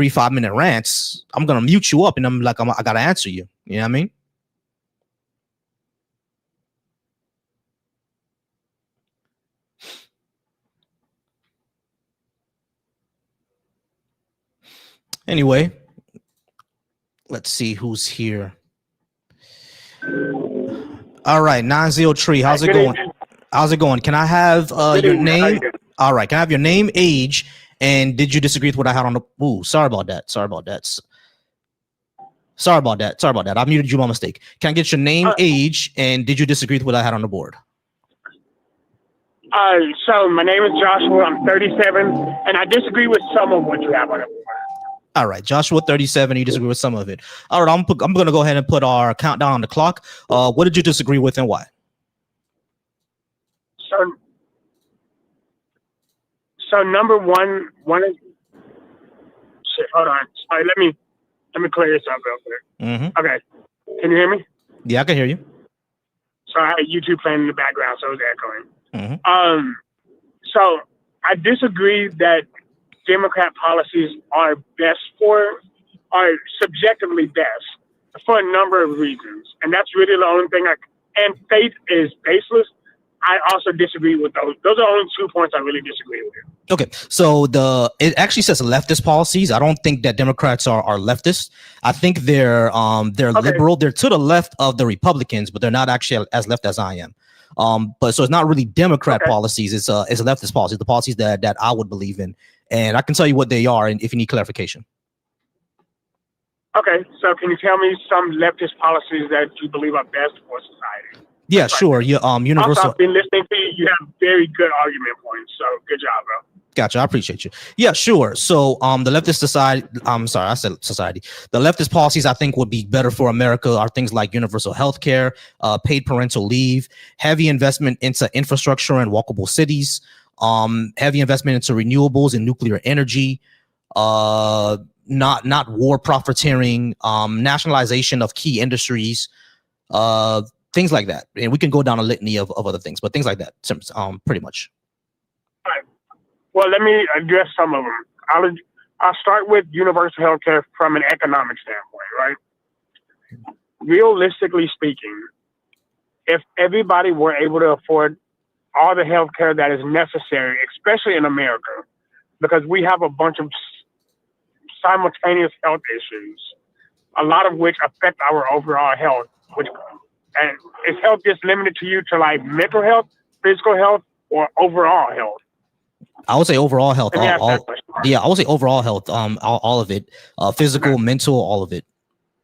Speaker 1: 5-minute rants, I'm gonna mute you up and I'm like, I gotta answer you. You know what I mean? Anyway, let's see who's here. All right, 903. How's it going? How's it going? Can I have your name? All right, can I have your name, age, and did you disagree with what I had on the? Ooh, sorry about that. I muted you by mistake. Can I get your name, age, and did you disagree with what I had on the board?
Speaker 5: So my name is Joshua. I'm 37, and I disagree with some of what you have on the board.
Speaker 1: All right, Joshua, 37. You disagree with some of it. All right, I'm going to go ahead and put our countdown on the clock. What did you disagree with and why?
Speaker 5: So number one is shit. Hold on. Sorry, let me clear this up real quick.
Speaker 1: Mm-hmm.
Speaker 5: Okay, can you hear me?
Speaker 1: Yeah, I can hear you.
Speaker 5: So I had YouTube playing in the background, so it was echoing.
Speaker 1: Mm-hmm.
Speaker 5: So I disagree that Democrat policies are subjectively best for a number of reasons. And that's really the only thing and faith is baseless. I also disagree with those. Those are the only 2 points I really disagree with.
Speaker 1: Okay, so it actually says leftist policies. I don't think that Democrats are leftist. I think they're okay. Liberal. They're to the left of the Republicans, but they're not actually as left as I am. But so it's not really Democrat policies. It's leftist policies, the policies that I would believe in. And I can tell you what they are, and if you need clarification.
Speaker 5: Okay, so can you tell me some leftist policies that you believe are best for society?
Speaker 1: Yeah, sure. Universal.
Speaker 5: Also, I've been listening to you. You have very good argument points. So good job, bro.
Speaker 1: Gotcha. I appreciate you. Yeah, sure. So the leftist society, I'm sorry, I said society. The leftist policies I think would be better for America are things like universal health care, paid parental leave, heavy investment into infrastructure and walkable cities, heavy investment into renewables and nuclear energy, not war profiteering, nationalization of key industries, things like that. And we can go down a litany of other things, but things like that, pretty much.
Speaker 5: All right. Well, let me address some of them. I'll start with universal health care from an economic standpoint, right? Realistically speaking, if everybody were able to afford all the health care that is necessary, especially in America, because we have a bunch of simultaneous health issues, a lot of which affect our overall health, and is health just limited to you to like mental health, physical health, or overall health?
Speaker 1: I would say overall health.
Speaker 5: Let me ask that question.
Speaker 1: Yeah, I would say overall health. All of it, physical, mental, all of it.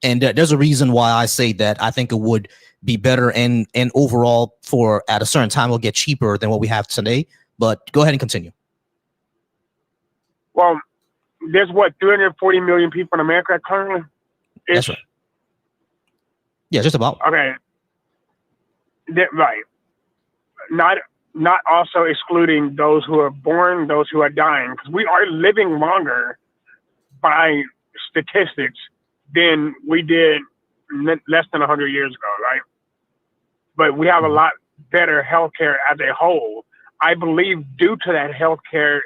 Speaker 1: And there's a reason why I say that I think it would be better and overall for at a certain time it'll get cheaper than what we have today. But go ahead and continue.
Speaker 5: Well, there's 340 million people in America currently.
Speaker 1: That's right. Yeah, just about.
Speaker 5: Okay. Right. Not also excluding those who are born, those who are dying, because we are living longer by statistics than we did less than 100 years ago, right? But we have a lot better healthcare as a whole. I believe due to that healthcare,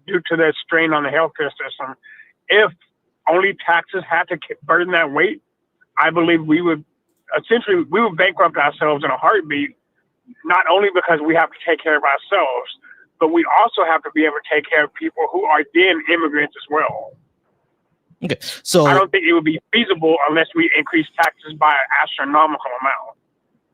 Speaker 5: due to the strain on the healthcare system, if only taxes had to burden that weight, I believe we would bankrupt ourselves in a heartbeat, not only because we have to take care of ourselves, but we also have to be able to take care of people who are then immigrants as well.
Speaker 1: Okay, so
Speaker 5: I don't think it would be feasible unless we increase taxes by an astronomical amount.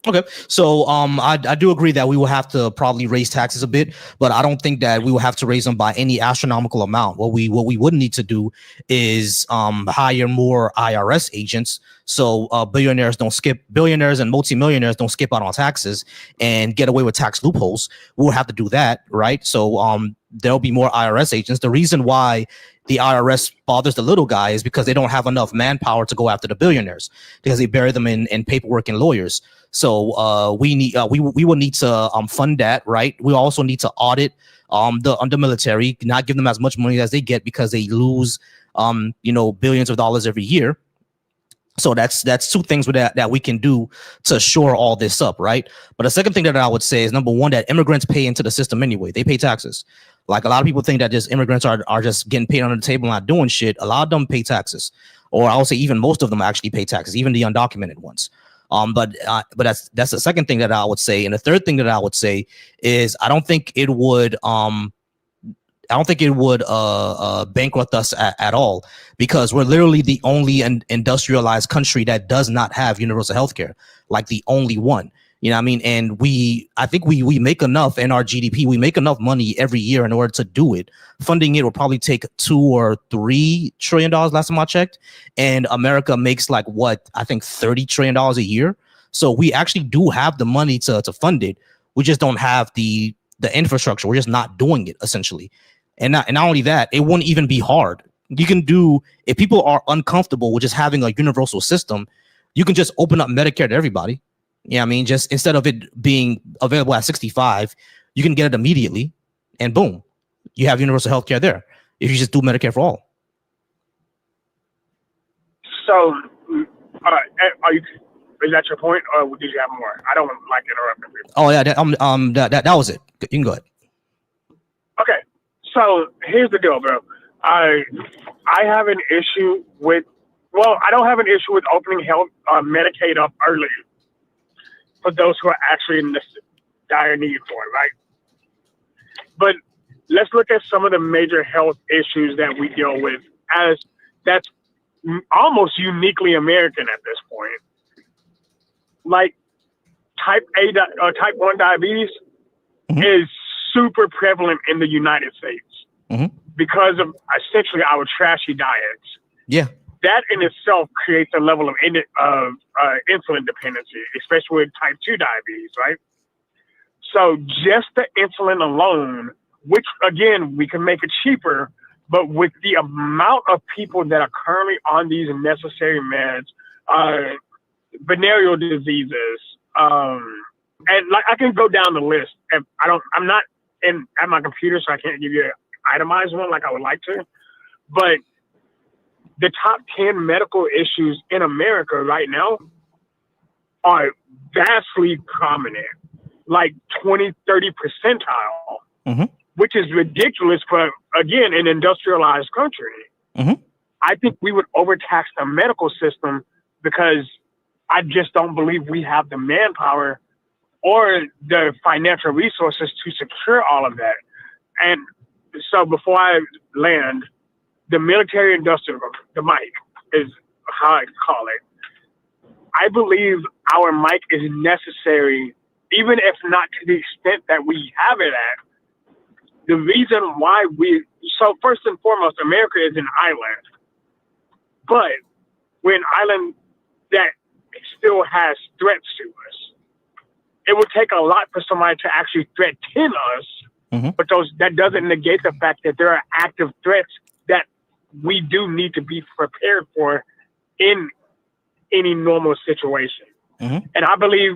Speaker 1: Okay, so I do agree that we will have to probably raise taxes a bit, but I don't think that we will have to raise them by any astronomical amount. What we would need to do is hire more IRS agents, so billionaires and multimillionaires don't skip out on taxes and get away with tax loopholes. We'll have to do that, right? So there'll be more IRS agents. The reason why the IRS bothers the little guy is because they don't have enough manpower to go after the billionaires, because they bury them in paperwork and lawyers. So we will need to fund that, right? We also need to audit the military, not give them as much money as they get because they lose billions of dollars every year. So that's two things with that we can do to shore all this up, right? But the second thing that I would say is, number one, that immigrants pay into the system anyway. They pay taxes. Like, a lot of people think that just immigrants are just getting paid under the table, not doing shit. A lot of them pay taxes, or I would say even most of them actually pay taxes, even the undocumented ones. But that's the second thing that I would say. And the third thing that I would say is I don't think it would bankrupt us at all, because we're literally the only industrialized country that does not have universal health care, like the only one. You know what I mean? And I think we make enough in our GDP. We make enough money every year in order to do it. Funding it will probably take $2 or $3 trillion last time I checked. And America makes I think $30 trillion a year. So we actually do have the money to fund it. We just don't have the infrastructure. We're just not doing it, essentially. And not only that, it wouldn't even be hard. You can do, if people are uncomfortable with just having a universal system, you can just open up Medicare to everybody. Yeah, I mean, just instead of it being available at 65, you can get it immediately, and boom, you have universal health care there. If you just do Medicare for all. So,
Speaker 5: is that your point, or did you have more? I don't like interrupting people.
Speaker 1: Oh yeah, that was it. You can go ahead.
Speaker 5: Okay, so here's the deal, bro. I have an issue with. Well, I don't have an issue with opening Medicaid up early for those who are actually in this dire need for it, right? But let's look at some of the major health issues that we deal with that's almost uniquely American at this point. Like type 1 diabetes is super prevalent in the United States because of essentially our trashy diets.
Speaker 1: Yeah.
Speaker 5: That in itself creates a level of insulin dependency, especially with type 2 diabetes, right? So just the insulin alone, which again, we can make it cheaper, but with the amount of people that are currently on these necessary meds, venereal diseases, and like I can go down the list. And I'm not at my computer, so I can't give you an itemized one like I would like to, but the top 10 medical issues in America right now are vastly prominent, like 20, 30 percentile. which is ridiculous for, again, an industrialized country.
Speaker 1: Mm-hmm.
Speaker 5: I think we would overtax the medical system because I just don't believe we have the manpower or the financial resources to secure all of that. And so before I land, the military industrial, the MIC is how I call it. I believe our MIC is necessary, even if not to the extent that we have it at. The reason why so first and foremost, America is an island, but we're an island that still has threats to us. It would take a lot for somebody to actually threaten us, but that doesn't negate the fact that there are active threats that we do need to be prepared for in any normal situation. And I believe,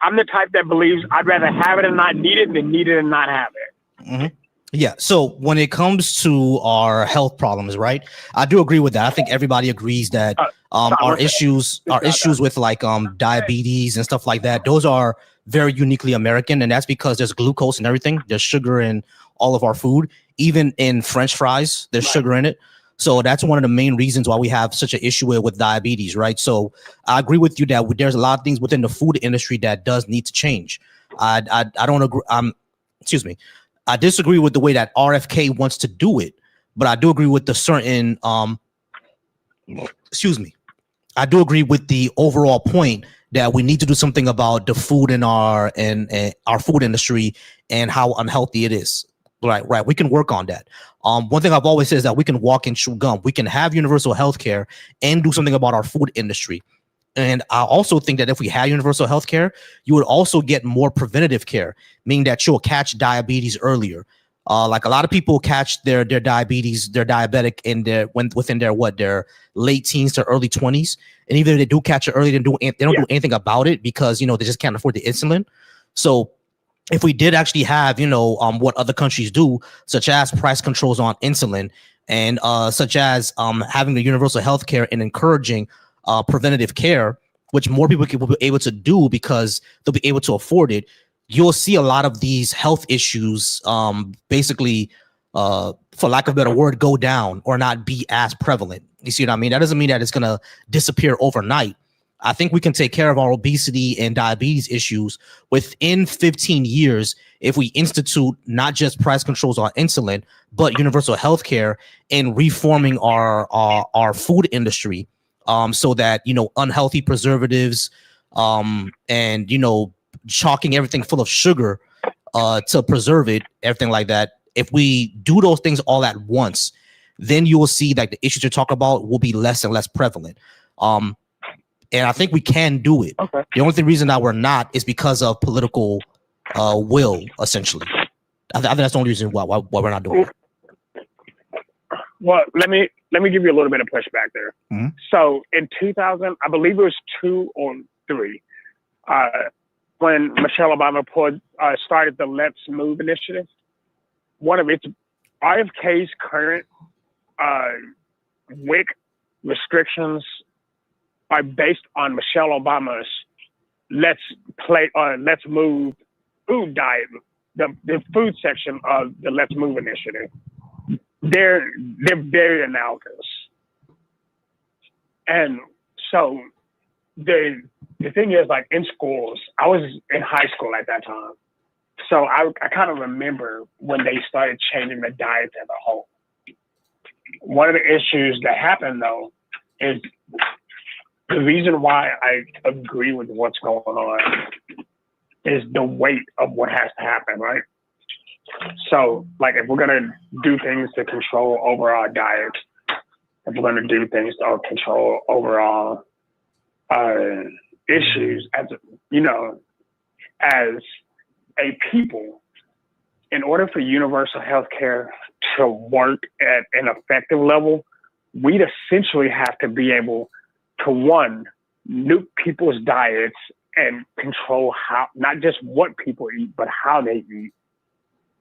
Speaker 5: I'm the type that believes I'd rather have it and not need it than need it and not have it.
Speaker 1: Yeah. So when it comes to our health problems, right? I do agree with that. I think everybody agrees that our issues with like diabetes and stuff like that, those are very uniquely American, and that's because there's glucose and everything. There's sugar in all of our food, even in French fries. There's sugar in it. So that's one of the main reasons why we have such an issue with diabetes, right? So I agree with you that there's a lot of things within the food industry that does need to change. I don't agree. Excuse me. I disagree with the way that RFK wants to do it, but I do agree with the certain, excuse me. I do agree with the overall point that we need to do something about the food in our food industry and how unhealthy it is. Right. We can work on that. One thing I've always said is that we can walk and chew gum. We can have universal health care and do something about our food industry. And I also think that if we had universal health care, you would also get more preventative care, meaning that you'll catch diabetes earlier. Like a lot of people catch their diabetes, they're diabetic within their late teens to early 20s. And even if they do catch it early, they don't do anything about it because, they just can't afford the insulin. So if we did actually have, what other countries do, such as price controls on insulin and such as having the universal health care and encouraging preventative care, which more people will be able to do because they'll be able to afford it, you'll see a lot of these health issues basically, for lack of a better word, go down or not be as prevalent. You see what I mean? That doesn't mean that it's going to disappear overnight. I think we can take care of our obesity and diabetes issues within 15 years if we institute not just price controls on insulin, but universal health care and reforming our food industry. So that, unhealthy preservatives and, chalking everything full of sugar to preserve it, everything like that. If we do those things all at once, then you will see that the issues you're talking about will be less and less prevalent. And I think we can do it. Okay. The only reason that we're not is because of political will, essentially. I think that's the only reason why we're not doing it.
Speaker 5: Well, let me give you a little bit of pushback there. So in 2000, I believe it was 2 or 3, when Michelle Obama started the Let's Move initiative. One of its RFK's current WIC restrictions are based on Michelle Obama's Let's Move food diet, the food section of the Let's Move initiative. They're very analogous. And so the thing is, like, in schools, I was in high school at that time. So I kind of remember when they started changing the diet as a whole. One of the issues that happened, though, is the reason why I agree with what's going on is the weight of what has to happen, right? So, like, if we're going to do things to control over our diet, if we're going to do things to control overall issues, as a people, in order for universal health care to work at an effective level, we'd essentially have to be able to, one, nuke people's diets and control how, not just what people eat, but how they eat.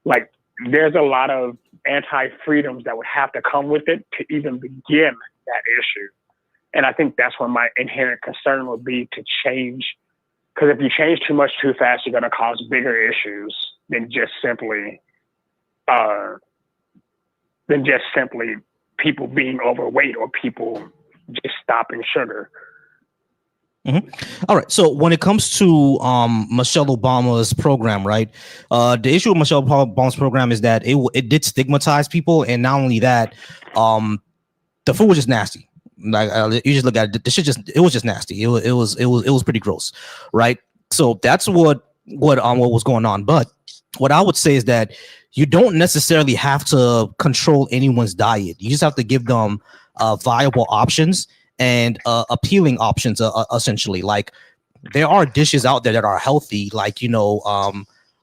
Speaker 5: Like, there's a lot of anti-freedoms that would have to come with it to even begin that issue. And I think that's what my inherent concern would be, to change. Because if you change too much too fast, you're going to cause bigger issues than just simply than just simply people being overweight or people just stopping sugar.
Speaker 1: Mm-hmm. All right. So when it comes to Michelle Obama's program, right? The issue with Michelle Obama's program is that it did stigmatize people, and not only that, the food was just nasty. Like you just look at it, the shit it was just nasty. It was pretty gross, right? So that's what was going on. But what I would say is that you don't necessarily have to control anyone's diet. You just have to give them viable options and appealing options, essentially. Like there are dishes out there that are healthy, like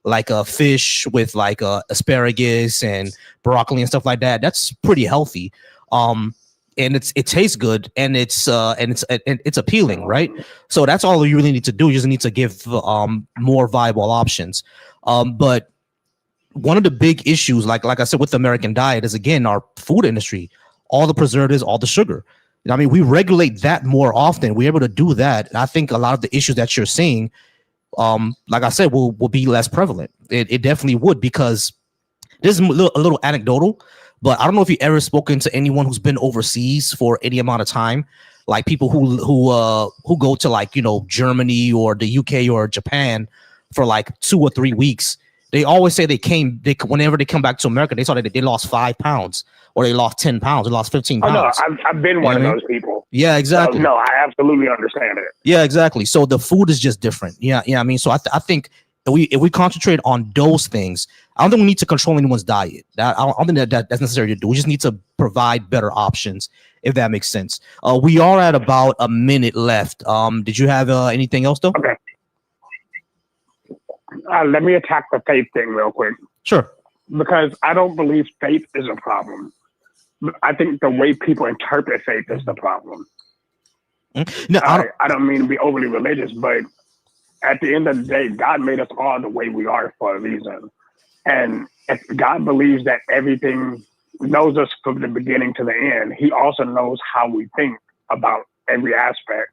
Speaker 1: like a fish with like asparagus and broccoli and stuff like that. That's pretty healthy, and it tastes good, and it's appealing, right? So that's all you really need to do. You just need to give more viable options. But one of the big issues, like I said, with the American diet is, again, our food industry, all the preservatives, all the sugar. I mean, we regulate that more often. We're able to do that. And I think a lot of the issues that you're seeing, like I said, will be less prevalent. It definitely would, because this is a little anecdotal, but I don't know if you've ever spoken to anyone who's been overseas for any amount of time, like people who go to, like, Germany or the UK or Japan for like 2 or 3 weeks. They always say whenever they come back to America, they saw that they lost 5 pounds, or they lost 10 pounds, they lost 15 pounds.
Speaker 5: Oh, no, I've been one of those people.
Speaker 1: Yeah, exactly.
Speaker 5: So, no, I absolutely understand it.
Speaker 1: Yeah, exactly. So the food is just different. Yeah, I mean, so I think if we concentrate on those things, I don't think we need to control anyone's diet. I don't think that's necessary to do. We just need to provide better options, if that makes sense. We are at about a minute left. Did you have anything else, though?
Speaker 5: Okay. Let me attack the faith thing real quick.
Speaker 1: Sure.
Speaker 5: Because I don't believe faith is a problem. I think the way people interpret faith is the problem.
Speaker 1: No,
Speaker 5: I don't mean to be overly religious, but at the end of the day, God made us all the way we are for a reason. And if God believes that everything knows us from the beginning to the end, he also knows how we think about every aspect.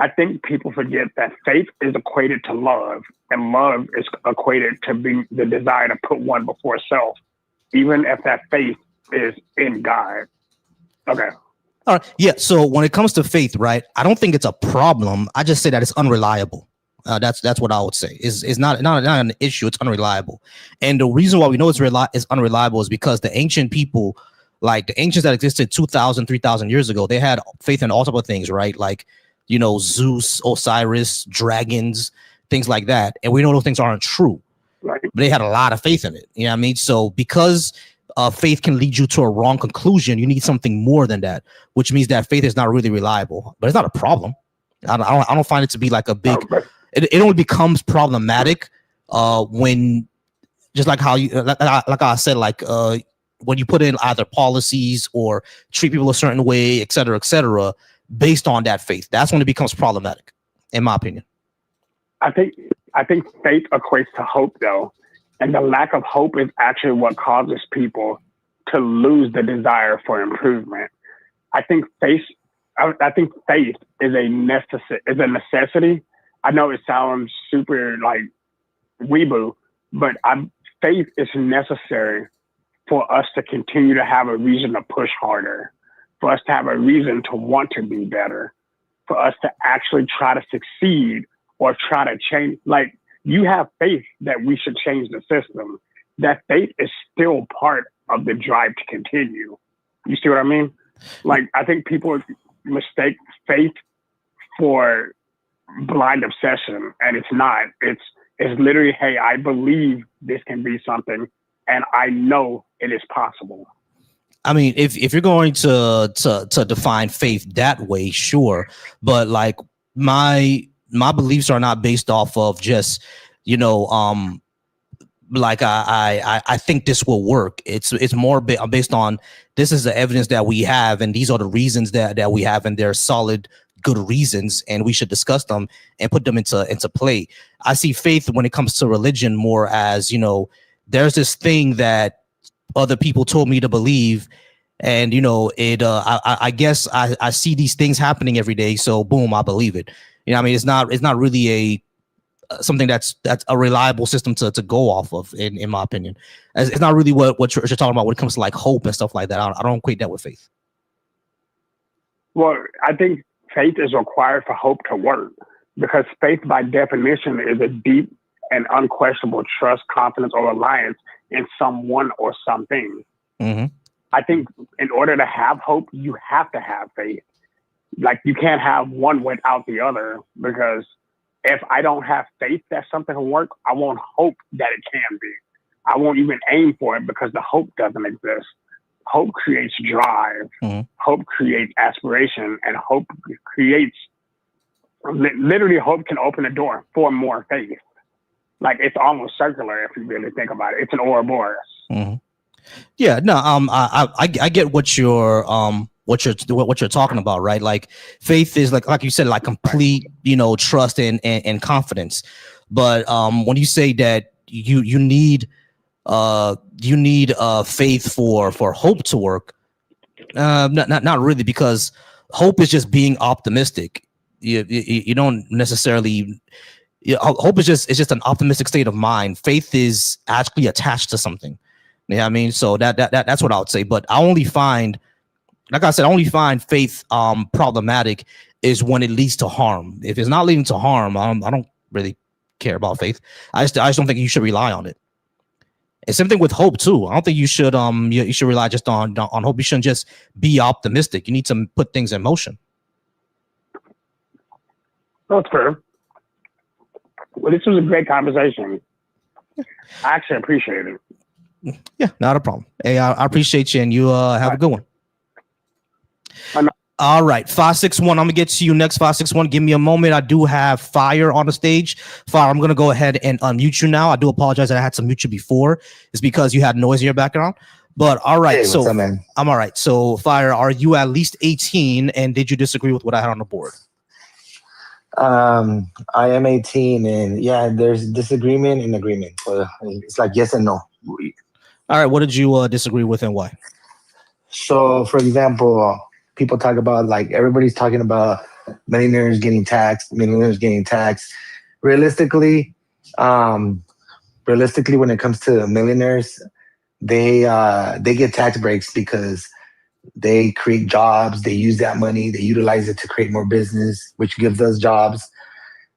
Speaker 5: I think people forget that faith is equated to love, and love is equated to being the desire to put one before self, even if that faith is in God. Okay.
Speaker 1: All right. Yeah. So when it comes to faith, right, I don't think it's a problem. I just say that it's unreliable. That's what I would say. It's not an issue. It's unreliable. And the reason why we know it's unreliable is because the ancient people, like the ancients that existed 2,000, 3,000 years ago, they had faith in all types of things, right? Like, Zeus, Osiris, dragons, things like that. And we know those things aren't true. Right. But they had a lot of faith in it. You know what I mean? So because faith can lead you to a wrong conclusion, you need something more than that, which means that faith is not really reliable. But it's not a problem. I don't find it to be like a big... It only becomes problematic when, just like how like I said, like when you put in either policies or treat people a certain way, et cetera, based on that faith. That's when it becomes problematic, in my opinion.
Speaker 5: I think faith equates to hope, though, and the lack of hope is actually what causes people to lose the desire for improvement. I think faith is a necessity. I know it sounds super like weeboo, but faith is necessary for us to continue to have a reason to push harder, for us to have a reason to want to be better, for us to actually try to succeed or try to change. Like, you have faith that we should change the system. That faith is still part of the drive to continue. You see what I mean? Like, I think people mistake faith for blind obsession, and it's not. It's literally, hey, I believe this can be something, and I know it is possible.
Speaker 1: I mean, if you're going to define faith that way, sure, but like my beliefs are not based off of just like I think this will work. It's more based on this is the evidence that we have, and these are the reasons that we have, and they're solid, good reasons, and we should discuss them and put them into play. I see faith when it comes to religion more as, there's this thing that other people told me to believe, and I guess I see these things happening every day, so boom, I believe it. I mean, it's not really something that's a reliable system to go off of, in my opinion. It's not really what you're talking about when it comes to like hope and stuff like that. I don't equate that with faith.
Speaker 5: Well, I think faith is required for hope to work, because faith by definition is a deep and unquestionable trust, confidence, or reliance in someone or something.
Speaker 1: Mm-hmm.
Speaker 5: I think in order to have hope, you have to have faith. Like, you can't have one without the other, because if I don't have faith that something will work, I won't hope that it can be. I won't even aim for it, because the hope doesn't exist. Hope creates drive.
Speaker 1: Mm-hmm.
Speaker 5: Hope creates aspiration, and hope creates, literally hope can open a door for more faith. Like, it's almost circular if you really think about it. It's an Ouroboros.
Speaker 1: Mm-hmm. Yeah, no, I get what you're talking about, right? Like, faith is like you said, like complete, trust and confidence. But when you say that you need faith for hope to work, not really, because hope is just being optimistic. You don't necessarily. Hope is just an optimistic state of mind. Faith is actually attached to something. You know what I mean? So that's what I would say. But I only find, like I said, faith problematic is when it leads to harm. If it's not leading to harm, I don't really care about faith. I just don't think you should rely on it. And same thing with hope too. I don't think you should you should rely just on hope. You shouldn't just be optimistic. You need to put things in motion.
Speaker 5: That's fair. Well, this was a great conversation. I actually appreciate it.
Speaker 1: Yeah, not a problem. Hey, I appreciate you, and you have a good one. All right, 561. I'm gonna get to you next. 561. Give me a moment. I do have Fire on the stage. Fire, I'm gonna go ahead and unmute you now. I do apologize that I had to mute you before. It's because you had noise in your background. But all right,
Speaker 6: hey, what's up, man?
Speaker 1: I'm all right. So, Fire, are you at least 18? And did you disagree with what I had on the board?
Speaker 6: I am 18, and yeah, there's disagreement and agreement. So it's like yes and no.
Speaker 1: All right, what did you disagree with and why?
Speaker 6: So, for example, people talk about, like, everybody's talking about millionaires getting taxed. Realistically, when it comes to millionaires, they get tax breaks because they create jobs. They use that money. They utilize it to create more business, which gives us jobs.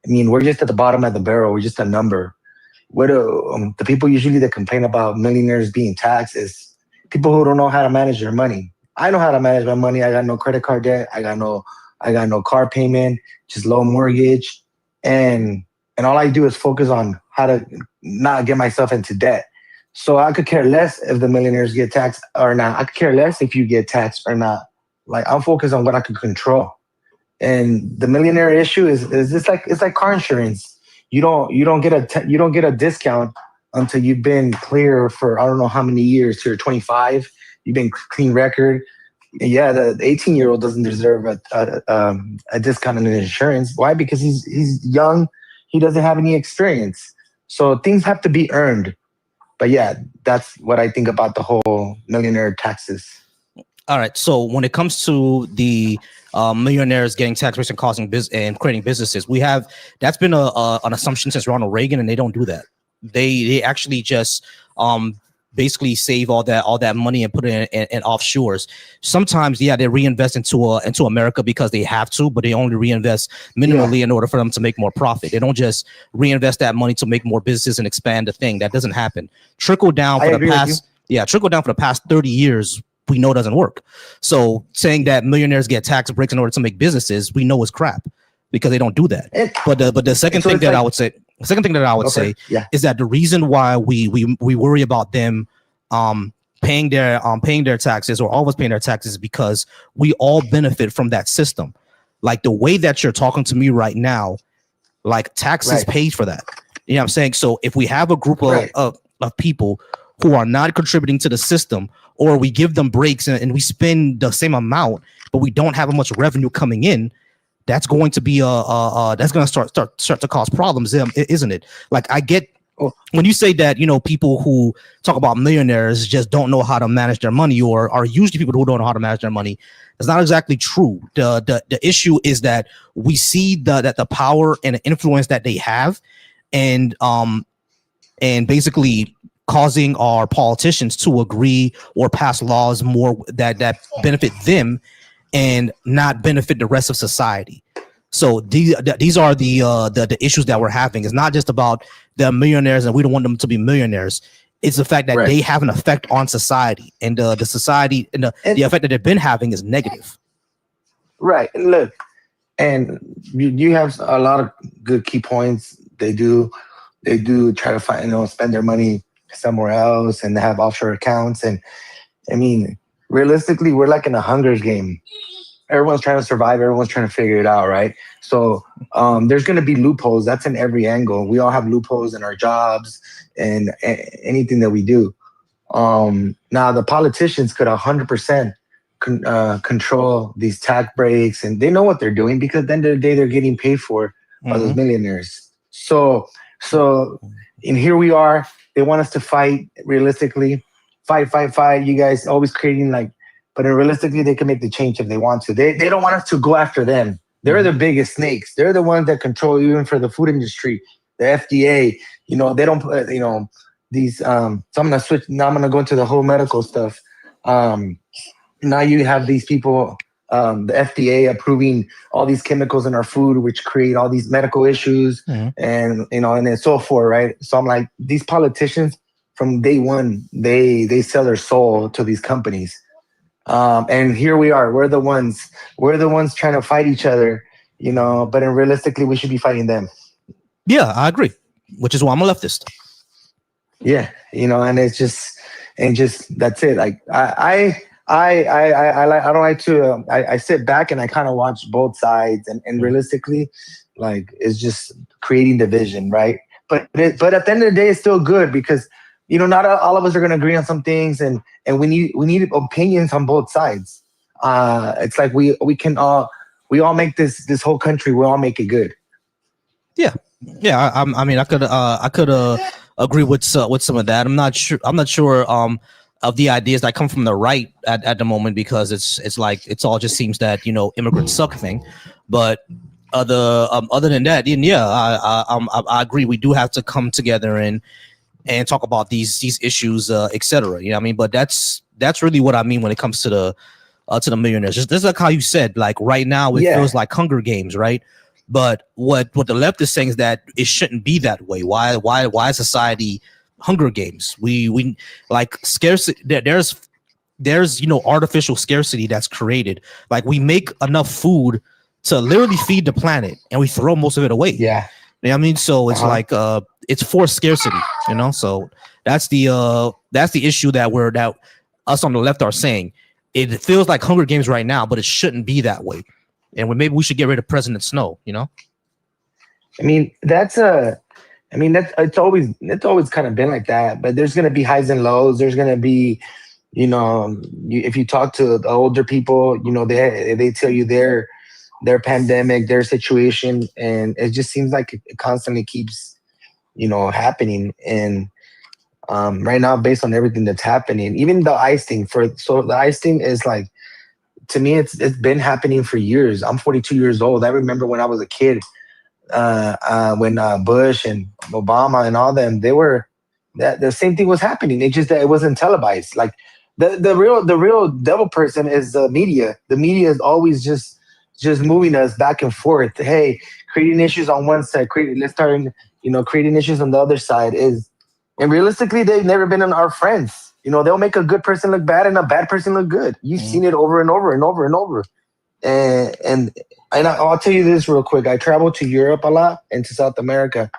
Speaker 6: I mean, we're just at the bottom of the barrel. We're just a number. What the people usually that complain about millionaires being taxed is people who don't know how to manage their money. I know how to manage my money. I got no credit card debt. I got no car payment, just low mortgage. And all I do is focus on how to not get myself into debt. So I could care less if the millionaires get taxed or not. I could care less if you get taxed or not. Like, I'm focused on what I can control. And the millionaire issue is it's like car insurance. You don't get a discount until you've been clear for I don't know how many years. Till you're 25, you've been clean record. And yeah, the 18-year-old doesn't deserve a discount in insurance. Why? Because he's young. He doesn't have any experience. So things have to be earned. But yeah, that's what I think about the whole millionaire taxes.
Speaker 1: All right. So when it comes to the millionaires getting tax breaks and causing and creating businesses, that's been an assumption since Ronald Reagan, and they don't do that. They actually just basically save all that money and put it in offshores. Sometimes, yeah, they reinvest into America because they have to, but they only reinvest minimally in order for them to make more profit. They don't just reinvest that money to make more business and expand the thing. That doesn't happen. Trickle down for the past 30 years, we know doesn't work. So saying that millionaires get tax breaks in order to make businesses, we know is crap because they don't do that. But the second thing that I would say. The second thing that I would say is that the reason why we worry about them paying their taxes or always paying their taxes is because we all benefit from that system. Like the way that you're talking to me right now, like taxes paid for that. You know what I'm saying? So if we have a group of people who are not contributing to the system, or we give them breaks and we spend the same amount, but we don't have much revenue coming in, that's going to be that's going to start to cause problems, isn't it? Like, I get when you say that, people who talk about millionaires just don't know how to manage their money, or are usually people who don't know how to manage their money. It's not exactly true. The issue is that we see that the power and the influence that they have, and basically causing our politicians to agree or pass laws more that benefit them and not benefit the rest of society. So these are the issues that we're having. It's not just about the millionaires and we don't want them to be millionaires. It's the fact that they have an effect on society, and the society and the effect that they've been having is negative.
Speaker 6: Right. And look, and you have a lot of good key points. They do try to find, spend their money somewhere else, and they have offshore accounts. And I mean, realistically, we're like in a Hunger game. Everyone's trying to survive. Everyone's trying to figure it out, right? So there's going to be loopholes. That's in every angle. We all have loopholes in our jobs and anything that we do. Now, the politicians could 100% control these tax breaks, and they know what they're doing because at the end of the day, they're getting paid for by those millionaires. So, and here we are. They want us to fight realistically. Fight. You guys always creating but realistically, they can make the change if they want to. They don't want us to go after them. They're the biggest snakes. They're the ones that control even for the food industry, the FDA. They don't put, these. So I'm gonna switch. Now I'm gonna go into the whole medical stuff. Now you have these people, the FDA approving all these chemicals in our food, which create all these medical issues, and and so forth, right? So I'm like, these politicians from day one, they sell their soul to these companies. And here we are. We're the ones trying to fight each other, but realistically, we should be fighting them.
Speaker 1: Yeah, I agree. Which is why I'm a leftist.
Speaker 6: Yeah, and it's just that's it. Like I don't like to. I sit back and I kind of watch both sides, and realistically, it's just creating division, right? But at the end of the day, it's still good because not all of us are going to agree on some things, and we need opinions on both sides. It's like we all make this whole country. We all make it good.
Speaker 1: Yeah. I mean, I could agree with some of that. I'm not sure of the ideas that come from the right at the moment, because it's like it's all just seems that immigrants suck thing. But other than that, then I agree. We do have to come together and talk about these issues, etc. I mean, but that's really what I mean when it comes to the millionaires. Just like how you said, like right now it feels like Hunger Games, right? But what the left is saying is that it shouldn't be that way. Why is society Hunger Games? We like scarcity. There's artificial scarcity that's created. Like we make enough food to literally feed the planet, and we throw most of it away.
Speaker 6: Yeah.
Speaker 1: You know what I mean? So it's like it's forced scarcity, So that's the issue that us on the left are saying. It feels like Hunger Games right now, but it shouldn't be that way. And maybe we should get rid of President Snow, I
Speaker 6: mean, it's always kind of been like that, but there's going to be highs and lows. There's going to be, if you talk to the older people, they tell you their pandemic, their situation, and it just seems like it constantly keeps, happening. And right now, based on everything that's happening, even the ice thing, the ice thing is like, to me, it's been happening for years. I'm 42 years old. I remember when I was a kid, when Bush and Obama and all them, the same thing was happening. It's just that it wasn't televised. Like the real devil person is the media. The media is always just moving us back and forth. Hey, creating issues on one side, creating issues on the other side and realistically, they've never been our friends. They'll make a good person look bad and a bad person look good. You've seen it over and over and over and over. And I'll tell you this real quick. I traveled to Europe a lot and to South America.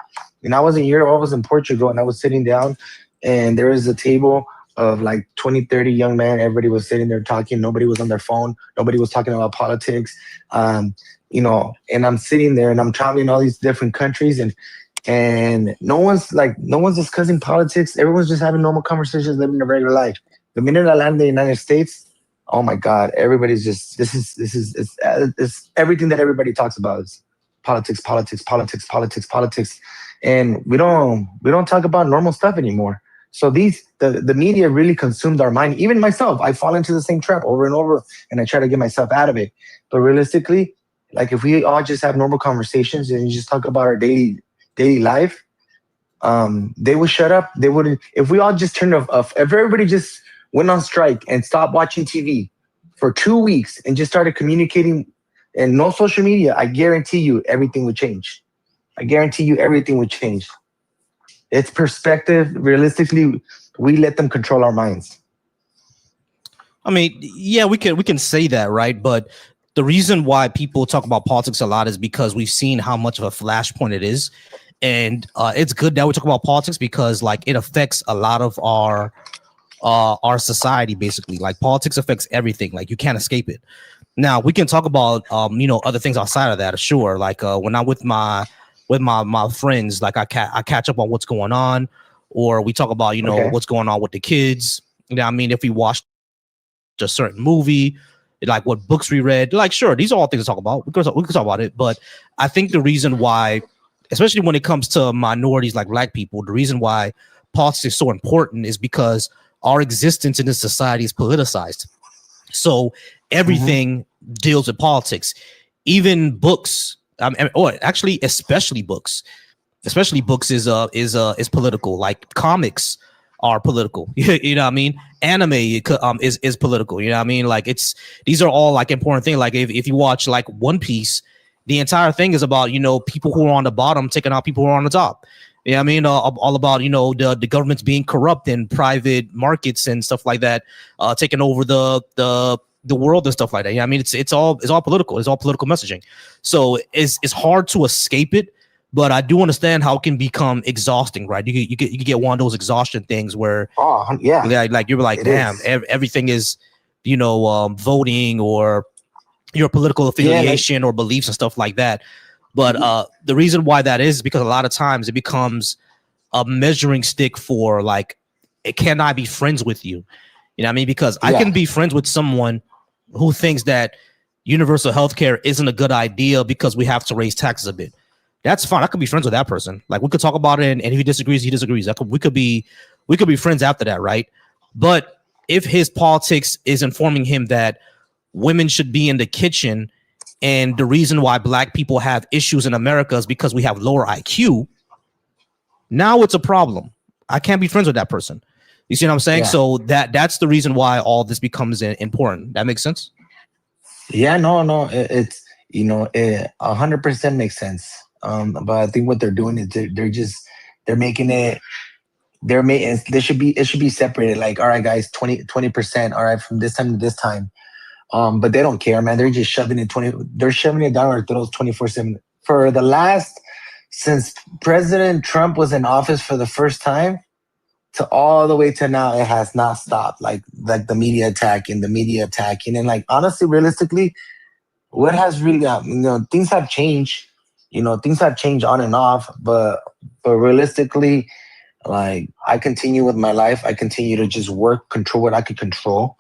Speaker 6: And I was in Europe, I was in Portugal, and I was sitting down, and there was a table of like 20, 30 young men. Everybody was sitting there talking. Nobody was on their phone. Nobody was talking about politics. And I'm sitting there and I'm traveling all these different countries, and no one's discussing politics. Everyone's just having normal conversations, living a regular life. The minute I land in the United States, oh my God, everybody's just this is everything that everybody talks about is politics, and we don't talk about normal stuff anymore. So the media really consumed our mind. Even myself, I fall into the same trap over and over, and I try to get myself out of it. But realistically, like if we all just have normal conversations and just talk about our daily life, they would shut up. They wouldn't. If we all just turned off, if everybody just went on strike and stopped watching TV for 2 weeks and just started communicating and no social media, I guarantee you everything would change. I guarantee you everything would change. It's perspective. Realistically, we let them control our minds.
Speaker 1: I mean, yeah, we can say that, right? But the reason why people talk about politics a lot is because we've seen how much of a flashpoint it is. And it's good that we talk about politics because like it affects a lot of our society, basically. Like politics affects everything. Like you can't escape it. Now we can talk about other things outside of that, sure. Like when I'm with my friends, like I catch up on what's going on, or we talk about what's going on with the kids. You know what I mean? If we watch a certain movie, like what books we read, like sure, these are all things to talk about. We can talk about it, but I think the reason why, especially when it comes to minorities like black people, the reason why politics is so important is because our existence in this society is politicized. So everything deals with politics, even books. Actually, especially books. Especially books is political. Like comics are political. You know what I mean? Anime is political. You know what I mean? Like these are all like important things. Like if you watch like One Piece, the entire thing is about people who are on the bottom taking out people who are on the top. You know what I mean? All about the government's being corrupt and private markets and stuff like that, taking over the world and stuff like that. Yeah, I mean it's all political. It's all political messaging. So it's hard to escape it, but I do understand how it can become exhausting, right? You get one of those exhaustion things where like you're like, damn, everything is voting or your political affiliation or beliefs and stuff like that. But the reason why that is because a lot of times it becomes a measuring stick for like, can I be friends with you? You know what I mean? Because I can be friends with someone who thinks that universal healthcare isn't a good idea because we have to raise taxes a bit. That's fine. I could be friends with that person. Like we could talk about it, and if he disagrees, he disagrees. We could be friends after that, right? But if his politics is informing him that women should be in the kitchen, and the reason why black people have issues in America is because we have lower IQ, now it's a problem. I can't be friends with that person. You see what I'm saying? Yeah. So that's the reason why all this becomes important. That makes sense?
Speaker 6: Yeah, no, it's 100% makes sense. But I think what they're doing is they're making it. It should be separated. Like, all right, guys, 20%. All right, from this time to this time. But they don't care, man. They're just shoving it They're shoving it down our throats 24/7 for the last since President Trump was in office for the first time to all the way to now. It has not stopped. Like the media attacking, and like honestly, realistically, what has really got things have changed. Things have changed on and off, but realistically, like I continue with my life. I continue to just work, control what I could control.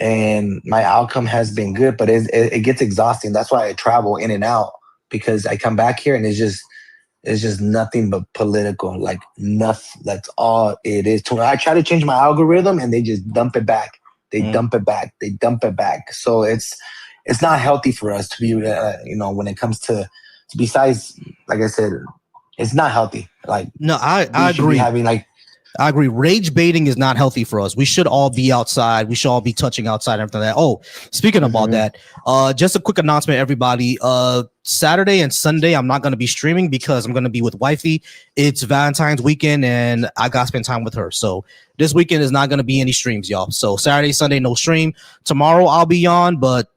Speaker 6: And my outcome has been good, but it gets exhausting. That's why I travel in and out, because I come back here and it's just nothing but political. Like nothing. That's all it is. I try to change my algorithm and they just dump it back. They dump it back. So it's not healthy for us to be, when it comes to besides, like I said, it's not healthy. Like
Speaker 1: no, I agree. I agree. Rage baiting is not healthy for us. We should all be outside. We should all be touching outside and everything like that. Oh, speaking about that, just a quick announcement, everybody. Saturday and Sunday, I'm not going to be streaming because I'm going to be with wifey. It's Valentine's weekend and I got to spend time with her. So this weekend is not going to be any streams, y'all. So Saturday, Sunday, no stream. Tomorrow I'll be on, but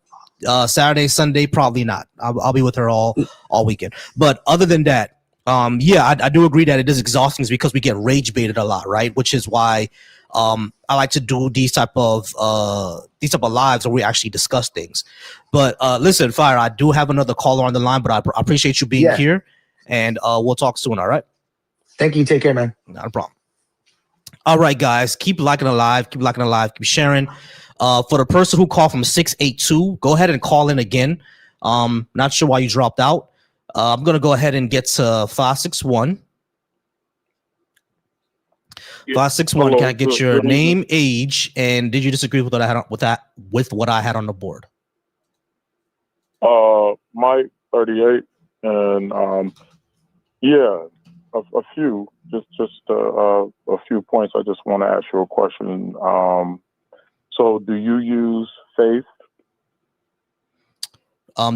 Speaker 1: Saturday, Sunday, probably not. I'll be with her all weekend. But other than that, I do agree that it is exhausting because we get rage baited a lot, right? Which is why I like to do these type of lives where we actually discuss things. But listen, Fire, I do have another caller on the line, but I appreciate you being here, and we'll talk soon. All right.
Speaker 6: Thank you. Take care, man.
Speaker 1: Not a problem. All right, guys, keep liking alive, keep sharing. For the person who called from 682, go ahead and call in again. Not sure why you dropped out. I'm going to go ahead and get to 561. 561, can I get your name, age, and did you disagree with what I had what I had on the board?
Speaker 7: Mike, 38, and a few, a few points. I just want to ask you a question. So, do you use faith?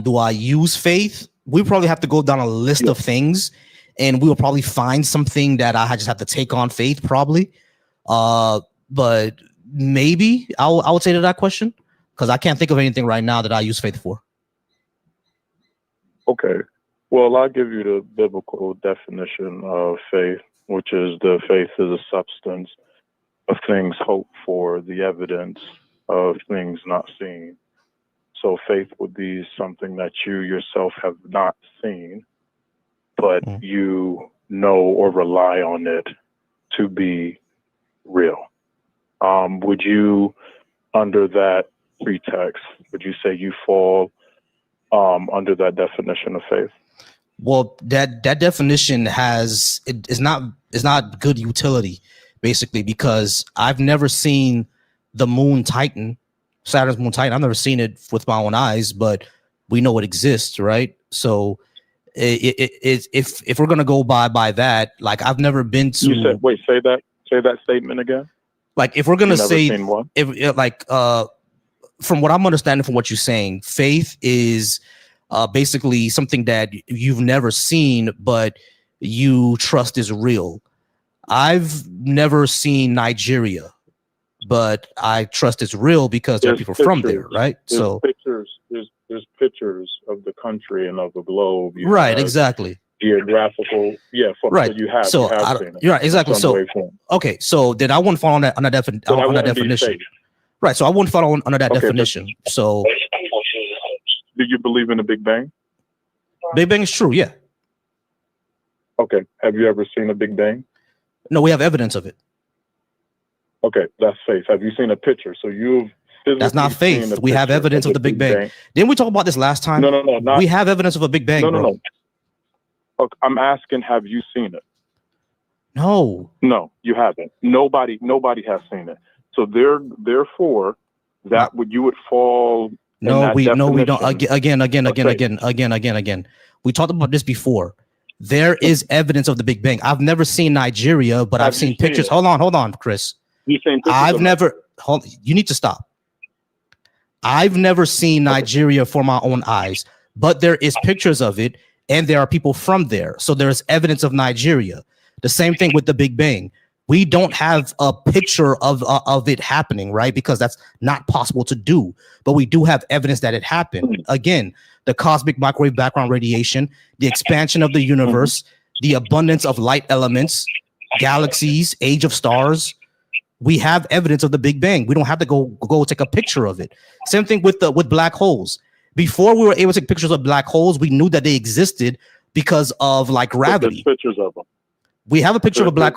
Speaker 1: Do I use faith? We probably have to go down a list of things, and we will probably find something that I just have to take on faith, probably. But maybe I would say to that question, because I can't think of anything right now that I use faith for.
Speaker 7: Okay. Well, I'll give you the biblical definition of faith, which is the faith is a substance of things hoped for, the evidence of things not seen. So faith would be something that you yourself have not seen, but you know or rely on it to be real. Would you, under that pretext, would you say you fall under that definition of faith?
Speaker 1: Well, that definition is not good utility, basically, because I've never seen the moon Titan, Saturn's moon Titan. I've never seen it with my own eyes, but we know it exists, right? So if we're gonna go by that, like I've never been to.
Speaker 7: You said, wait, say that statement again.
Speaker 1: Like if we're gonna say,
Speaker 7: if
Speaker 1: from what I'm understanding from what you're saying, faith is basically something that you've never seen, but you trust is real. I've never seen Nigeria, but I trust it's real because there are people from there, right?
Speaker 7: There's pictures of the country and of the globe.
Speaker 1: Right, exactly.
Speaker 7: Geographical,
Speaker 1: right.
Speaker 7: So you have
Speaker 1: seen it. You're right, exactly. So okay, so then I wouldn't fall on that definition. Right, so I wouldn't fall under that definition. So
Speaker 7: do you believe in the Big Bang?
Speaker 1: Big Bang is true, yeah.
Speaker 7: Okay. Have you ever seen a Big Bang?
Speaker 1: No, we have evidence of it.
Speaker 7: Okay, that's faith. Have you seen a picture? So
Speaker 1: that's not faith. We have evidence of the Big Bang. Didn't we talk about this last time?
Speaker 7: No.
Speaker 1: We have evidence of a Big Bang.
Speaker 7: No. Okay, I'm asking, have you seen it?
Speaker 1: No,
Speaker 7: you haven't. Nobody has seen it. So therefore, you would fall.
Speaker 1: No, we don't. Again. We talked about this before. There is evidence of the Big Bang. I've never seen Nigeria, but I've seen pictures. Hold on, Chris.
Speaker 7: You
Speaker 1: need to stop. I've never seen Nigeria for my own eyes, but there is pictures of it, and there are people from there. So there's evidence of Nigeria. The same thing with the Big Bang. We don't have a picture of it happening, right? Because that's not possible to do. But we do have evidence that it happened. Again, the cosmic microwave background radiation, the expansion of the universe, the abundance of light elements, galaxies, age of stars. We have evidence of the Big Bang. We don't have to go take a picture of it. Same thing with black holes. Before we were able to take pictures of black holes, we knew that they existed because of like gravity.
Speaker 7: There's pictures of them.
Speaker 1: We have a picture of a black.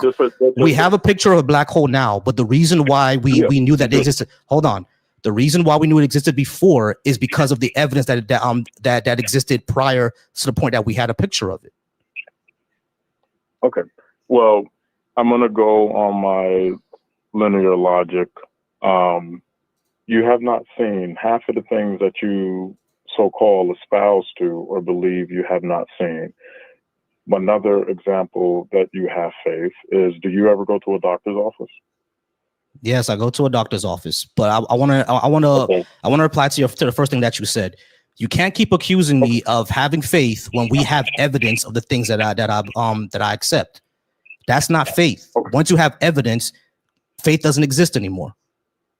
Speaker 1: We have a picture of a black hole now, but the reason why we knew that they existed. Hold on. The reason why we knew it existed before is because of the evidence that existed prior to the point that we had a picture of it.
Speaker 7: Okay. Well, I'm gonna go on my linear logic. You have not seen half of the things that you so-called espouse to or believe you have not seen. Another example that you have faith is, do you ever go to a doctor's office?
Speaker 1: Yes, I go to a doctor's office, but I want to reply to the first thing that you said. You can't keep accusing me of having faith when we have evidence of the things that I accept. That's not faith. Okay. Once you have evidence, faith doesn't exist anymore.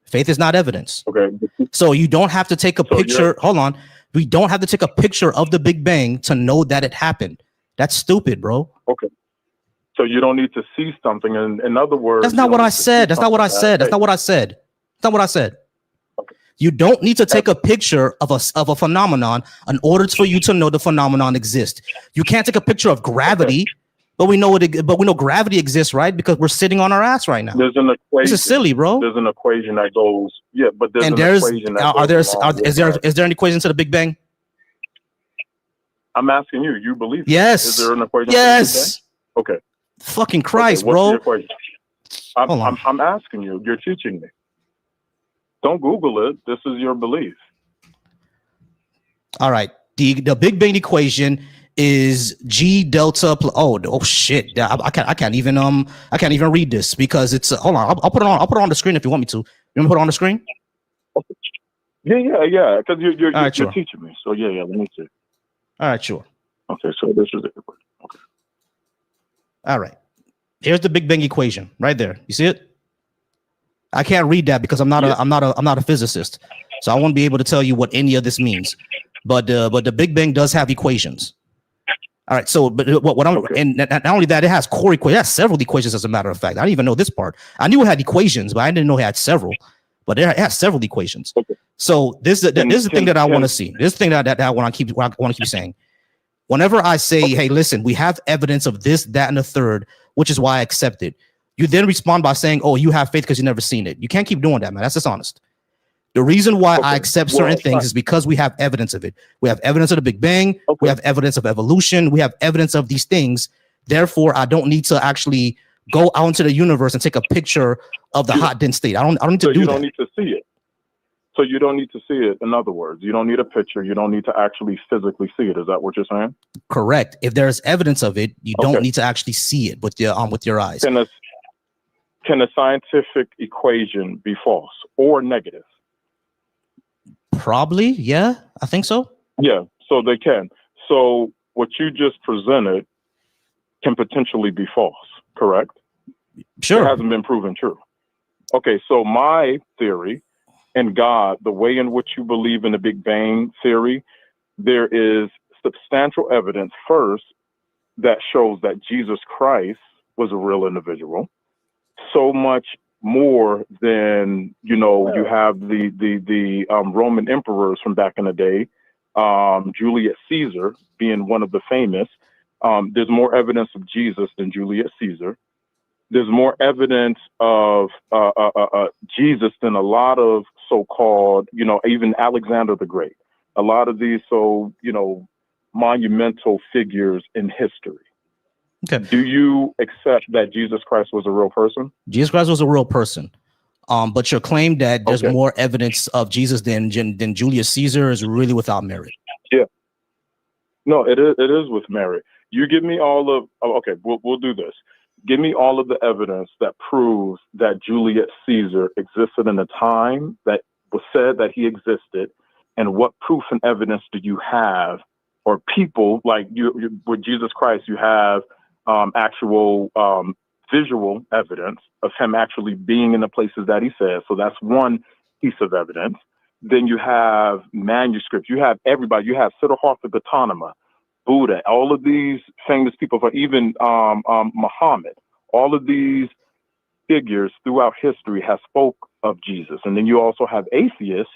Speaker 1: Faith is not evidence.
Speaker 7: Okay.
Speaker 1: So you don't have to take a picture. Hold on. We don't have to take a picture of the Big Bang to know that it happened. That's stupid, bro.
Speaker 7: Okay. So you don't need to see something. In other words,
Speaker 1: that's not what I said. That's not what I said. That's not what I said. That's not what I said.
Speaker 7: Okay.
Speaker 1: You don't need to take a picture of a phenomenon in order for you to know the phenomenon exists. You can't take a picture of gravity, but we know gravity exists, right? Because we're sitting on our ass right now.
Speaker 7: There's an equation.
Speaker 1: This is silly, bro.
Speaker 7: There's an equation that goes, but there's an equation that
Speaker 1: is there an equation to the Big Bang?
Speaker 7: I'm asking you. You believe it?
Speaker 1: Yes.
Speaker 7: Is there an equation?
Speaker 1: Yes.
Speaker 7: Okay.
Speaker 1: Fucking Christ,
Speaker 7: bro.
Speaker 1: I'm
Speaker 7: asking you. You're teaching me. Don't Google it. This is your belief.
Speaker 1: All right. The Big Bang equation is G delta. Oh shit! I can't even read this because it's hold on. I'll put it on. I'll put it on the screen if you want me to. You want me to put it on the screen?
Speaker 7: Yeah. Because you're
Speaker 1: right, sure.
Speaker 7: teaching me. So yeah. Let me see.
Speaker 1: All right, sure.
Speaker 7: Okay, so this is it. Okay.
Speaker 1: All right. Here's the Big Bang equation right there. You see it? I can't read that because I'm not a physicist, so I won't be able to tell you what any of this means. But the Big Bang does have equations. All right. So, but what I'm and not only that, it has core equations. It has several equations. As a matter of fact, I didn't even know this part. I knew it had equations, but I didn't know it had several. But it has several equations. Okay. So this is the thing that I want to see. This thing that I want to keep saying. Whenever I say, hey, listen, we have evidence of this, that, and the third, which is why I accept it. You then respond by saying, oh, you have faith because you've never seen it. You can't keep doing that, man. That's dishonest. The reason why I accept certain things is because we have evidence of it. We have evidence of the Big Bang. Okay. We have evidence of evolution. We have evidence of these things. Therefore, I don't need to actually go out into the universe and take a picture of the hot dense state. I don't need to do that.
Speaker 7: You don't need to see it. So you don't need to see it. In other words, you don't need a picture. You don't need to actually physically see it. Is that what you're saying?
Speaker 1: Correct. If there's evidence of it, you don't need to actually see it with your eyes.
Speaker 7: Can a scientific equation be false or negative?
Speaker 1: Probably, yeah. I think so.
Speaker 7: Yeah, so they can. So what you just presented can potentially be false, correct?
Speaker 1: Sure.
Speaker 7: It hasn't been proven true. Okay, so my theory and God, the way in which you believe in the Big Bang theory, there is substantial evidence first that shows that Jesus Christ was a real individual. So much more than, you have the Roman emperors from back in the day, Julius Caesar being one of the famous. There's more evidence of Jesus than Julius Caesar. There's more evidence of Jesus than a lot of so-called, even Alexander the Great. A lot of these, monumental figures in history.
Speaker 1: Okay.
Speaker 7: Do you accept that Jesus Christ was a real person?
Speaker 1: Jesus Christ was a real person. But your claim that there's more evidence of Jesus than Julius Caesar is really without merit.
Speaker 7: Yeah. No, it is with merit. You give me all of, we'll do this. Give me all of the evidence that proves that Julius Caesar existed in the time that was said that he existed, and what proof and evidence do you have, or people like you with Jesus Christ, you have actual visual evidence of him actually being in the places that he says. So that's one piece of evidence. Then you have manuscripts. You have everybody. You have Siddhartha Gautama, Buddha, all of these famous people, or even Muhammad. All of these figures throughout history have spoke of Jesus. And then you also have atheists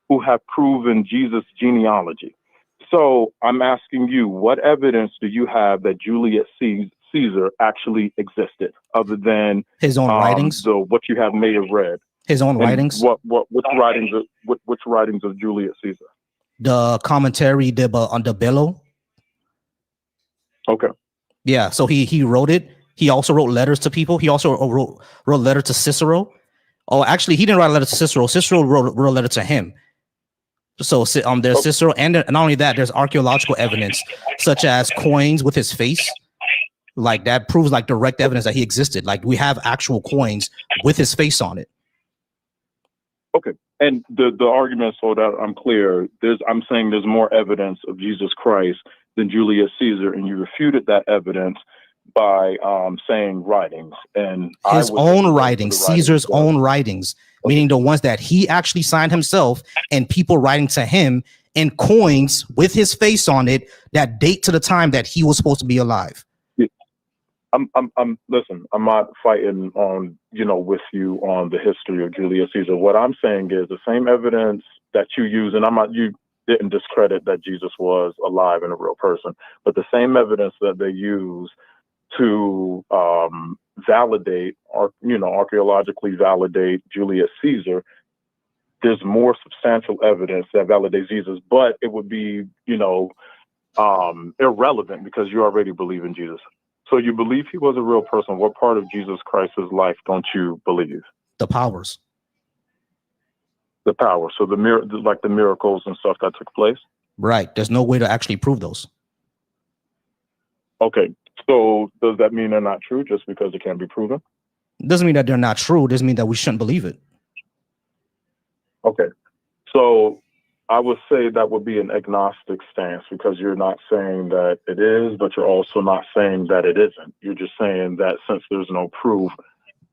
Speaker 7: who have proven Jesus' genealogy. So I'm asking you, what evidence do you have that Julius Caesar actually existed, other than
Speaker 1: his own writings?
Speaker 7: So what you have may have read.
Speaker 1: His own writings.
Speaker 7: Which writings of Julius Caesar?
Speaker 1: The commentary on the Bello.
Speaker 7: Okay.
Speaker 1: Yeah. So he wrote it. He also wrote letters to people. He also wrote a letter to Cicero. Oh, actually, he didn't write a letter to Cicero. Cicero wrote a letter to him. So there's Cicero, and not only that, there's archaeological evidence such as coins with his face. Like that proves like direct evidence that he existed. Like we have actual coins with his face on it.
Speaker 7: Okay. And the argument, so that I'm clear, I'm saying there's more evidence of Jesus Christ than Julius Caesar, and you refuted that evidence by saying writings. And
Speaker 1: his own writings, Caesar's own writings, meaning the ones that he actually signed himself, and people writing to him in coins with his face on it that date to the time that he was supposed to be alive.
Speaker 7: Listen, I'm not fighting on, with you on the history of Julius Caesar. What I'm saying is the same evidence that you use, and you didn't discredit that Jesus was alive and a real person, but the same evidence that they use to validate or, archaeologically validate Julius Caesar, there's more substantial evidence that validates Jesus, but it would be, irrelevant because you already believe in Jesus. So you believe he was a real person. What part of Jesus Christ's life don't you believe?
Speaker 1: The powers.
Speaker 7: The power. So the miracles and stuff that took place.
Speaker 1: Right. There's no way to actually prove those.
Speaker 7: Okay, so does that mean they're not true just because it can't be proven?
Speaker 1: Doesn't mean that they're not true. Doesn't mean that we shouldn't believe it.
Speaker 7: Okay, so I would say that would be an agnostic stance because you're not saying that it is, but you're also not saying that it isn't. You're just saying that since there's no proof,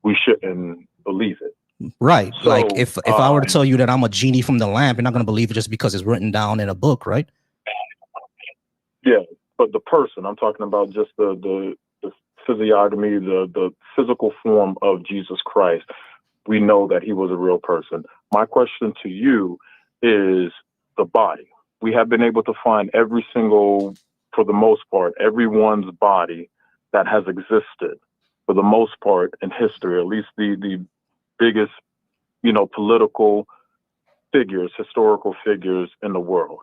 Speaker 7: we shouldn't believe it.
Speaker 1: Right.
Speaker 7: So,
Speaker 1: like if I were to tell you that I'm a genie from the lamp, you're not going to believe it just because it's written down in a book, right?
Speaker 7: Yeah, but the person, I'm talking about just the physiognomy, the physical form of Jesus Christ. We know that he was a real person. My question to you is the body. We have been able to find every single, for the most part, everyone's body that has existed for the most part in history, at least the biggest, political figures, historical figures in the world.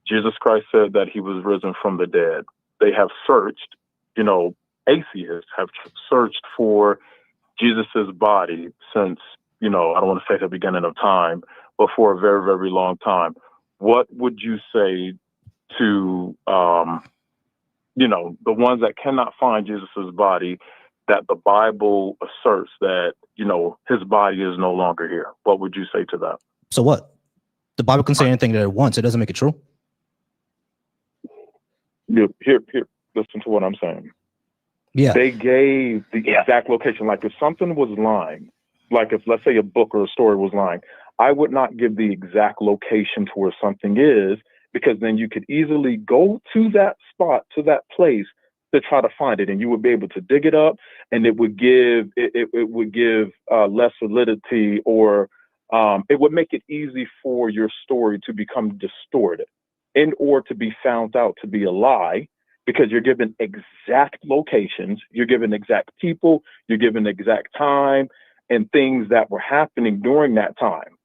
Speaker 7: Jesus Christ said that he was risen from the dead. They have searched, atheists have searched for Jesus's body since, I don't want to say the beginning of time, but for a very, very long time. What would you say to, the ones that cannot find Jesus's body, that the Bible asserts that, his body is no longer here? What would you say to that?
Speaker 1: So what? The Bible can say anything that it wants. It doesn't make it true.
Speaker 7: Here, listen to what I'm saying.
Speaker 1: Yeah.
Speaker 7: They gave the exact location. Like if something was lying, like if, let's say, a book or a story was lying, I would not give the exact location to where something is, because then you could easily go to that spot, to that place, to try to find it, and you would be able to dig it up, and it would give less validity, or it would make it easy for your story to become distorted, or to be found out to be a lie, because you're given exact locations, you're given exact people, you're given exact time, and things that were happening during that time.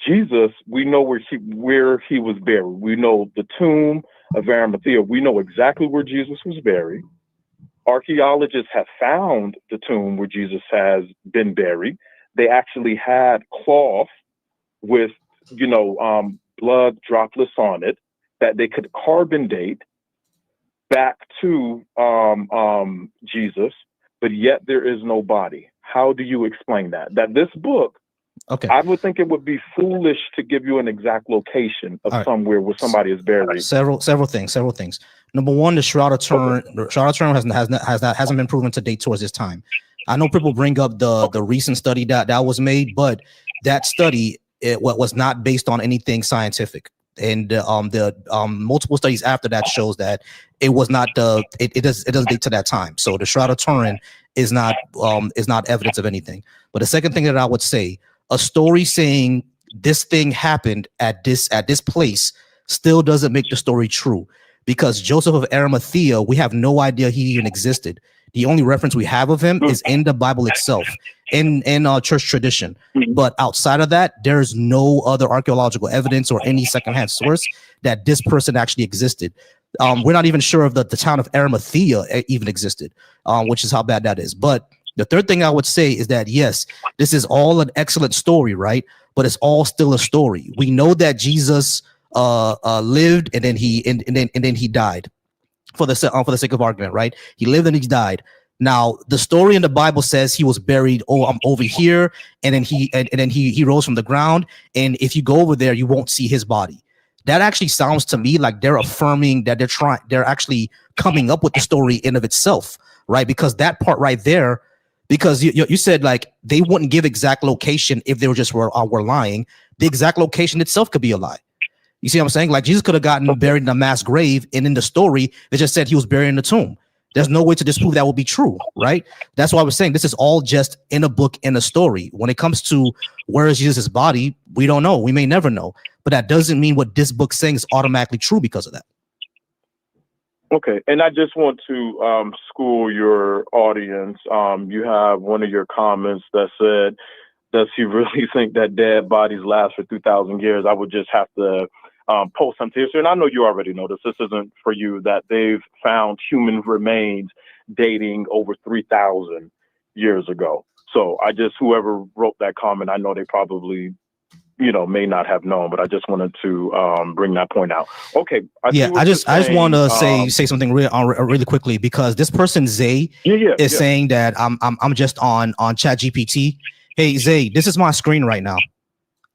Speaker 7: Jesus, we know where he was buried. We know the tomb of Arimathea. We know exactly where Jesus was buried. Archaeologists have found the tomb where Jesus has been buried. They actually had cloth with, blood droplets on it that they could carbon date back to Jesus, but yet there is no body. How do you explain that? That this book,
Speaker 1: okay,
Speaker 7: I would think it would be foolish to give you an exact location of somewhere where somebody is buried.
Speaker 1: Several things. Number one, the Shroud of Turin. The Shroud of Turin hasn't been proven to date towards this time. I know people bring up the recent study that was made, but that study was not based on anything scientific. And the multiple studies after that shows that it was not it doesn't date to that time. So the Shroud of Turin is not evidence of anything. But the second thing that I would say, a story saying this thing happened at this place still doesn't make the story true, because Joseph of Arimathea, we have no idea he even existed. The only reference we have of him is in the Bible itself, in church tradition. But outside of that, there's no other archaeological evidence or any secondhand source that this person actually existed. We're not even sure if the town of Arimathea even existed, which is how bad that is. But the third thing I would say is that, yes, this is all an excellent story, right? But it's all still a story. We know that Jesus lived and then he died. For the sake of argument, right? He lived and he died. Now, the story in the Bible says he was buried over here, and then he rose from the ground. And if you go over there, you won't see his body. That actually sounds to me like they're affirming that they're actually coming up with the story in of itself, right? Because that part right there, because you said like they wouldn't give exact location if they were lying. The exact location itself could be a lie. You see what I'm saying? Like Jesus could have gotten buried in a mass grave, and in the story, they just said he was buried in the tomb. There's no way to disprove that would be true, right? That's why I was saying this is all just in a book, in a story. When it comes to where is Jesus' body, we don't know. We may never know. But that doesn't mean what this book's saying is automatically true because of that.
Speaker 7: Okay, and I just want to school your audience. You have one of your comments that said, does he really think that dead bodies last for 2,000 years? I would just have to post some history. And I know you already know this. This isn't for you, that they've found human remains dating over 3,000 years ago. So whoever wrote that comment, I know they probably may not have known, but I just wanted to bring that point out. Okay.
Speaker 1: I just want to say something really quickly, because this person Zay is saying that I'm just on ChatGPT. Hey Zay, this is my screen right now.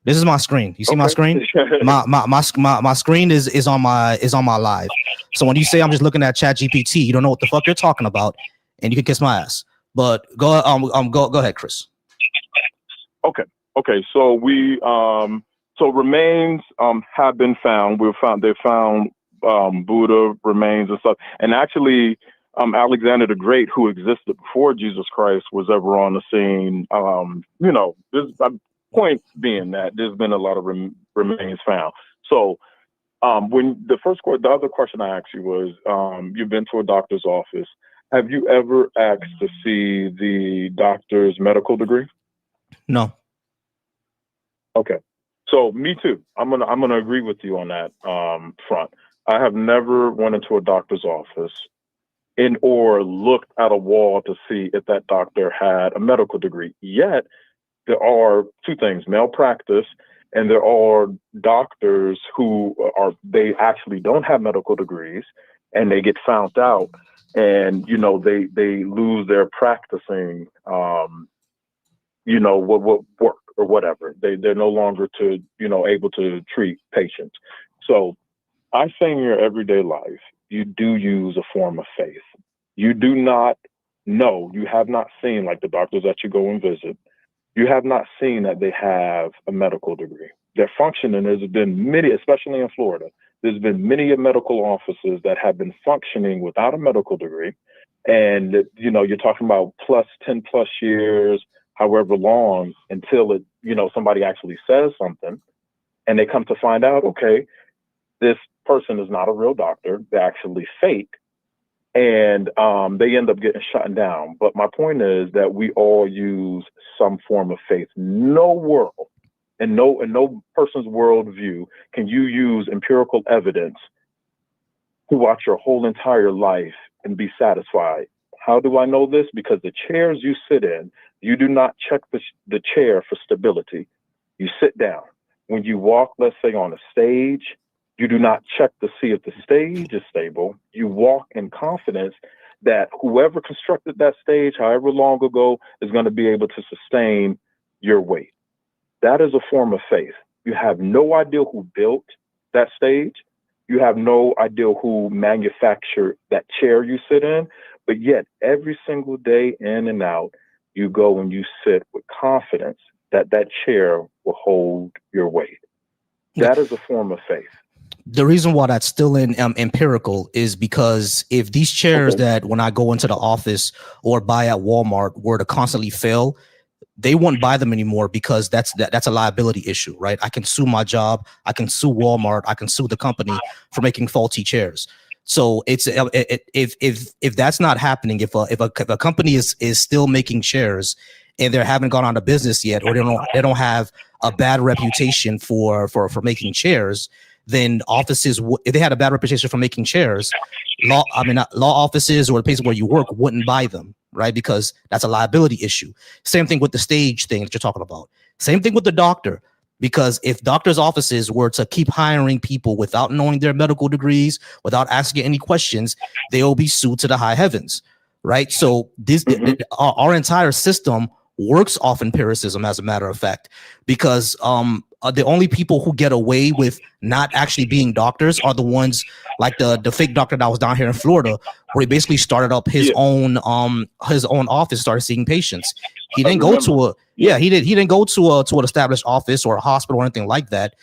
Speaker 1: This is my screen. You see my screen? My screen is on my live. So when you say I'm just looking at ChatGPT, you don't know what the fuck you're talking about, and you can kiss my ass. But go ahead, Chris.
Speaker 7: Okay. So we remains have been found. They found Buddha remains and stuff. And actually, Alexander the Great, who existed before Jesus Christ was ever on the scene, point being that there's been a lot of remains found. So when the other question I asked you was, you've been to a doctor's office. Have you ever asked to see the doctor's medical degree?
Speaker 1: No.
Speaker 7: Okay. So me too. I'm gonna agree with you on that front. I have never went into a doctor's office or looked at a wall to see if that doctor had a medical degree. Yet there are two things: malpractice, and there are doctors who they actually don't have medical degrees, and they get found out, and they lose their practicing what work or whatever. They're no longer able to treat patients. So I say in your everyday life, you do use a form of faith. You do not know, you have not seen, like the doctors that you go and visit, you have not seen that they have a medical degree. They're functioning. There's been many, especially in Florida, there's been many medical offices that have been functioning without a medical degree. And, you're talking about 10 plus years, however long, until somebody actually says something, and they come to find out, okay, this person is not a real doctor. They're actually fake. And they end up getting shut down. But my point is that we all use some form of faith. No world and no person's worldview can you use empirical evidence throughout your whole entire life and be satisfied. How do I know this? Because the chairs you sit in, you do not check the chair for stability. You sit down. When you walk, let's say on a stage, you do not check to see if the stage is stable. You walk in confidence that whoever constructed that stage, however long ago, is going to be able to sustain your weight. That is a form of faith. You have no idea who built that stage. You have no idea who manufactured that chair you sit in, but yet every single day in and out, you go and you sit with confidence that that chair will hold your weight. That is a form of faith.
Speaker 1: The reason why that's still in empirical is because if these chairs that when I go into the office or buy at Walmart were to constantly fail, they won't buy them anymore, because that's a liability issue, right? I can sue my job, I can sue Walmart, I can sue the company for making faulty chairs. So it's if that's not happening, if a company is still making chairs and they haven't gone out of business yet, or they don't have a bad reputation for making chairs, then offices, if they had a bad reputation for making chairs, law offices or the places where you work wouldn't buy them, right? Because that's a liability issue. Same thing with the stage thing that you're talking about. Same thing with the doctor. Because if doctors' offices were to keep hiring people without knowing their medical degrees, without asking any questions, they will be sued to the high heavens, right? So our entire system works off empiricism, as a matter of fact, because the only people who get away with not actually being doctors are the ones like the fake doctor that was down here in Florida, where he basically started up his own office, started seeing patients. He didn't go to he didn't go to an established office or a hospital or anything like that.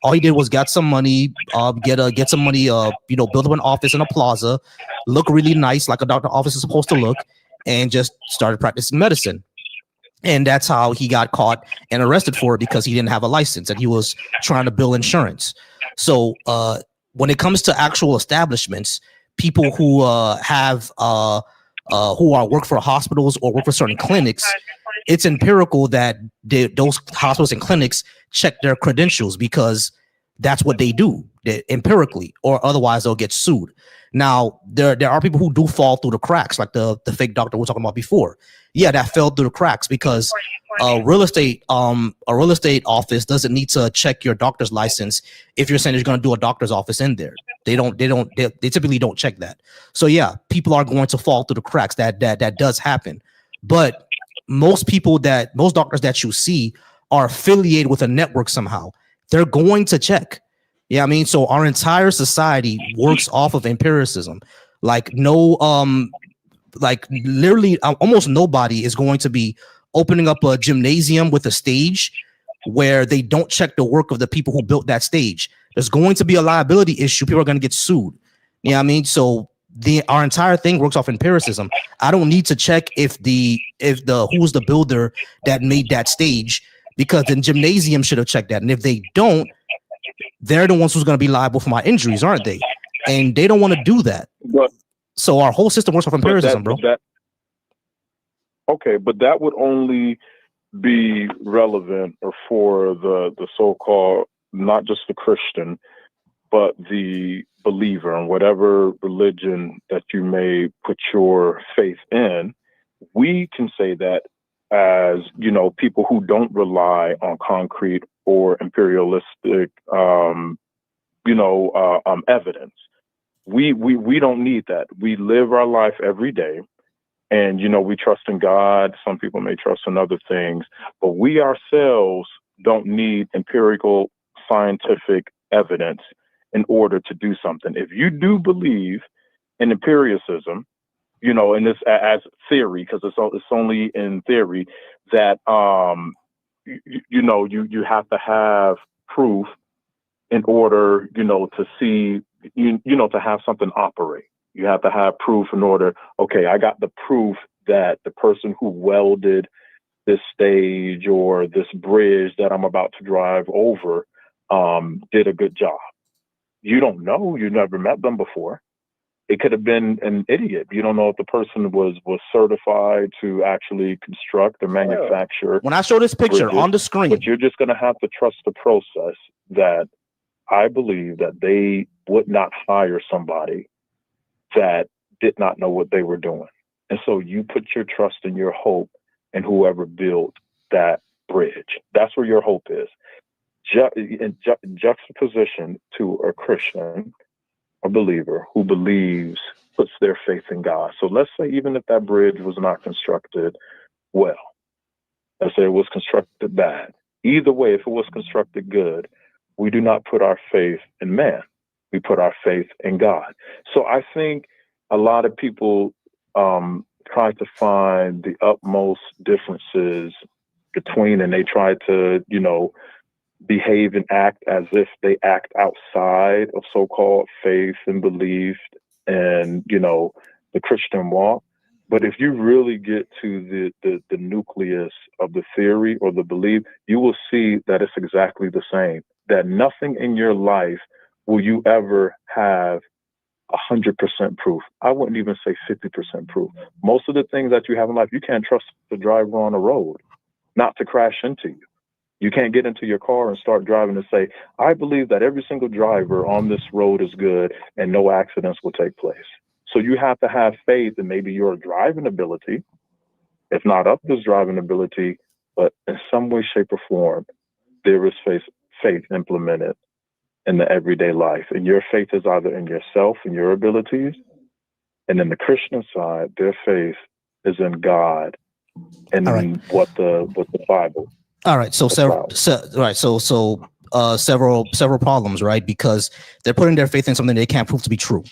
Speaker 1: All he did was get some money, build up an office in a plaza, look really nice like a doctor office is supposed to look, and just started practicing medicine. And that's how he got caught and arrested for it, because he didn't have a license and he was trying to bill insurance. So when it comes to actual establishments, people who work for hospitals or work for certain clinics, it's empirical that those hospitals and clinics check their credentials, because that's what they do empirically, or otherwise they'll get sued. Now, there are people who do fall through the cracks, like the fake doctor we were talking about before. Yeah, that fell through the cracks because a real estate office doesn't need to check your doctor's license if you're saying you're going to do a doctor's office in there. They typically don't check that. So yeah, people are going to fall through the cracks. That does happen. But most doctors that you see are affiliated with a network somehow. They're going to check. Yeah, I mean, so our entire society works off of empiricism. Like literally almost nobody is going to be opening up a gymnasium with a stage where they don't check the work of the people who built that stage. There's going to be a liability issue. People are going to get sued. You know what I mean? So our entire thing works off empiricism. I don't need to check if who's the builder that made that stage, because the gymnasium should have checked that. And if they don't, they're the ones who's going to be liable for my injuries, aren't they? And they don't want to do that. So our whole system works off empiricism, bro.
Speaker 7: Okay, but that would only be relevant for the so-called, not just the Christian, but the believer in whatever religion that you may put your faith in. We can say that as, people who don't rely on concrete or imperialistic, evidence. We don't need that. We live our life every day, and we trust in God. Some people may trust in other things, but we ourselves don't need empirical scientific evidence in order to do something. If you do believe in empiricism, and this as theory, because it's only in theory that you have to have proof in order to see to have something operate. You have to have proof in order. Okay, I got the proof that the person who welded this stage or this bridge that I'm about to drive over did a good job. You don't know. You never met them before. It could have been an idiot. You don't know if the person was certified to actually construct or manufacture.
Speaker 1: When I show this picture
Speaker 7: bridges,
Speaker 1: on the screen,
Speaker 7: but you're just going to have to trust the process. That I believe that they would not hire somebody that did not know what they were doing. And so you put your trust and your hope in whoever built that bridge. That's where your hope is. In juxtaposition to a Christian, a believer who puts their faith in God. So let's say even if that bridge was not constructed well, let's say it was constructed bad. Either way, if it was constructed good, we do not put our faith in man. We put our faith in God. So I think a lot of people try to find the utmost differences between, and they try to, behave and act as if they act outside of so-called faith and belief and, the Christian walk. But if you really get to the nucleus of the theory or the belief, you will see that it's exactly the same, that nothing in your life will you ever have 100% proof. I wouldn't even say 50% proof. Most of the things that you have in life, you can't trust the driver on the road not to crash into you. You can't get into your car and start driving and say, I believe that every single driver on this road is good and no accidents will take place. So you have to have faith in maybe your driving ability, if not others' driving ability, but in some way, shape, or form, there is faith implemented in the everyday life. And your faith is either in yourself and your abilities, and in the Christian side, their faith is in God and what the Bible.
Speaker 1: All right, so several problems, right? Because they're putting their faith in something they can't prove to be true,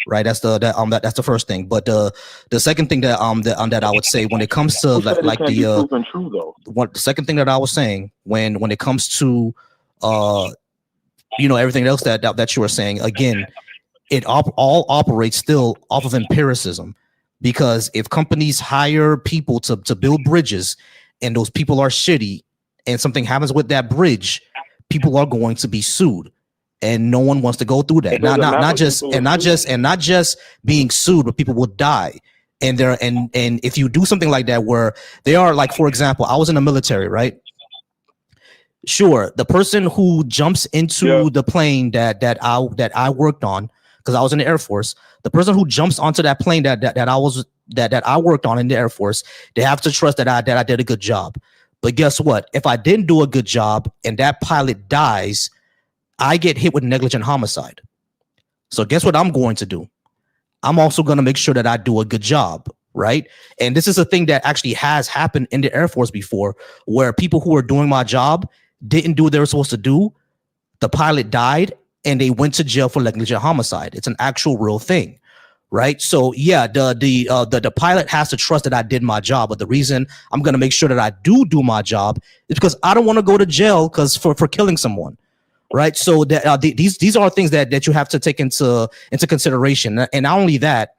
Speaker 1: right? That's the first thing. But the second thing that I would say when it comes to the second thing that I was saying when it comes to everything else that you were saying, again, it all operates still off of empiricism, because if companies hire people to build bridges and those people are shitty, and something happens with that bridge, people are going to be sued, and no one wants to go through that. Not just being sued, but people will die. And if you do something like that, where they are, like, for example, I was in the military, right? Sure. The person who jumps into the plane that I worked on, because I was in the Air Force, the person who jumps onto that plane that I worked on in the Air Force, they have to trust that I did a good job. But guess what? If I didn't do a good job and that pilot dies, I get hit with negligent homicide. So guess what I'm going to do? I'm also going to make sure that I do a good job, right? And this is a thing that actually has happened in the Air Force before, where people who were doing my job didn't do what they were supposed to do. The pilot died and they went to jail for negligent homicide. It's an actual real thing, right? So yeah, the pilot has to trust that I did my job. But the reason I'm going to make sure that I do my job is because I don't want to go to jail for killing someone. Right. So these are things that you have to take into consideration. And not only that,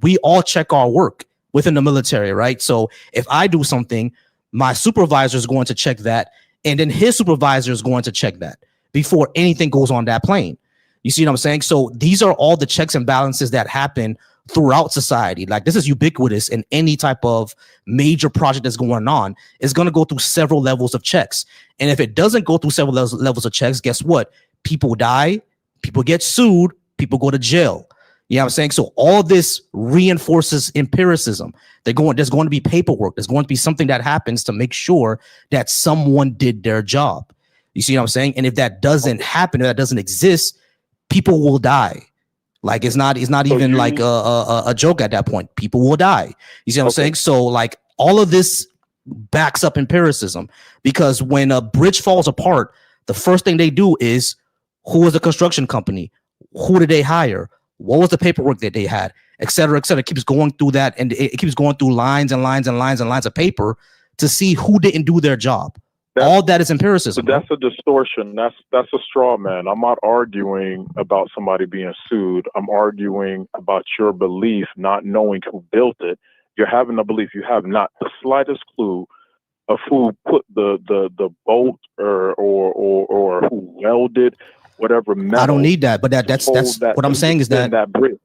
Speaker 1: we all check our work within the military. Right. So if I do something, my supervisor is going to check that. And then his supervisor is going to check that before anything goes on that plane. You see what I'm saying? So these are all the checks and balances that happen throughout society. Like, this is ubiquitous in any type of major project that's going on. It's going to go through several levels of checks. And if it doesn't go through several levels of checks, guess what? People die, people get sued, people go to jail. You know what I'm saying? So all this reinforces empiricism. There's going to be paperwork. There's going to be something that happens to make sure that someone did their job. You see what I'm saying? And if that doesn't happen, if that doesn't exist, people will die. Like, it's not even like a joke at that point. People will die. You see what I'm saying? So like, all of this backs up empiricism, because when a bridge falls apart, the first thing they do is, who was the construction company? Who did they hire? What was the paperwork that they had? Et cetera, et cetera. It keeps going through that, and it keeps going through lines and lines and lines and lines of paper to see who didn't do their job. All that is empiricism.
Speaker 7: But that's a distortion. That's a straw man. I'm not arguing about somebody being sued. I'm arguing about your belief, not knowing who built it. You're having a belief. You have not the slightest clue of who put the bolt or who welded whatever metal.
Speaker 1: I don't need that, but that's what I'm saying is that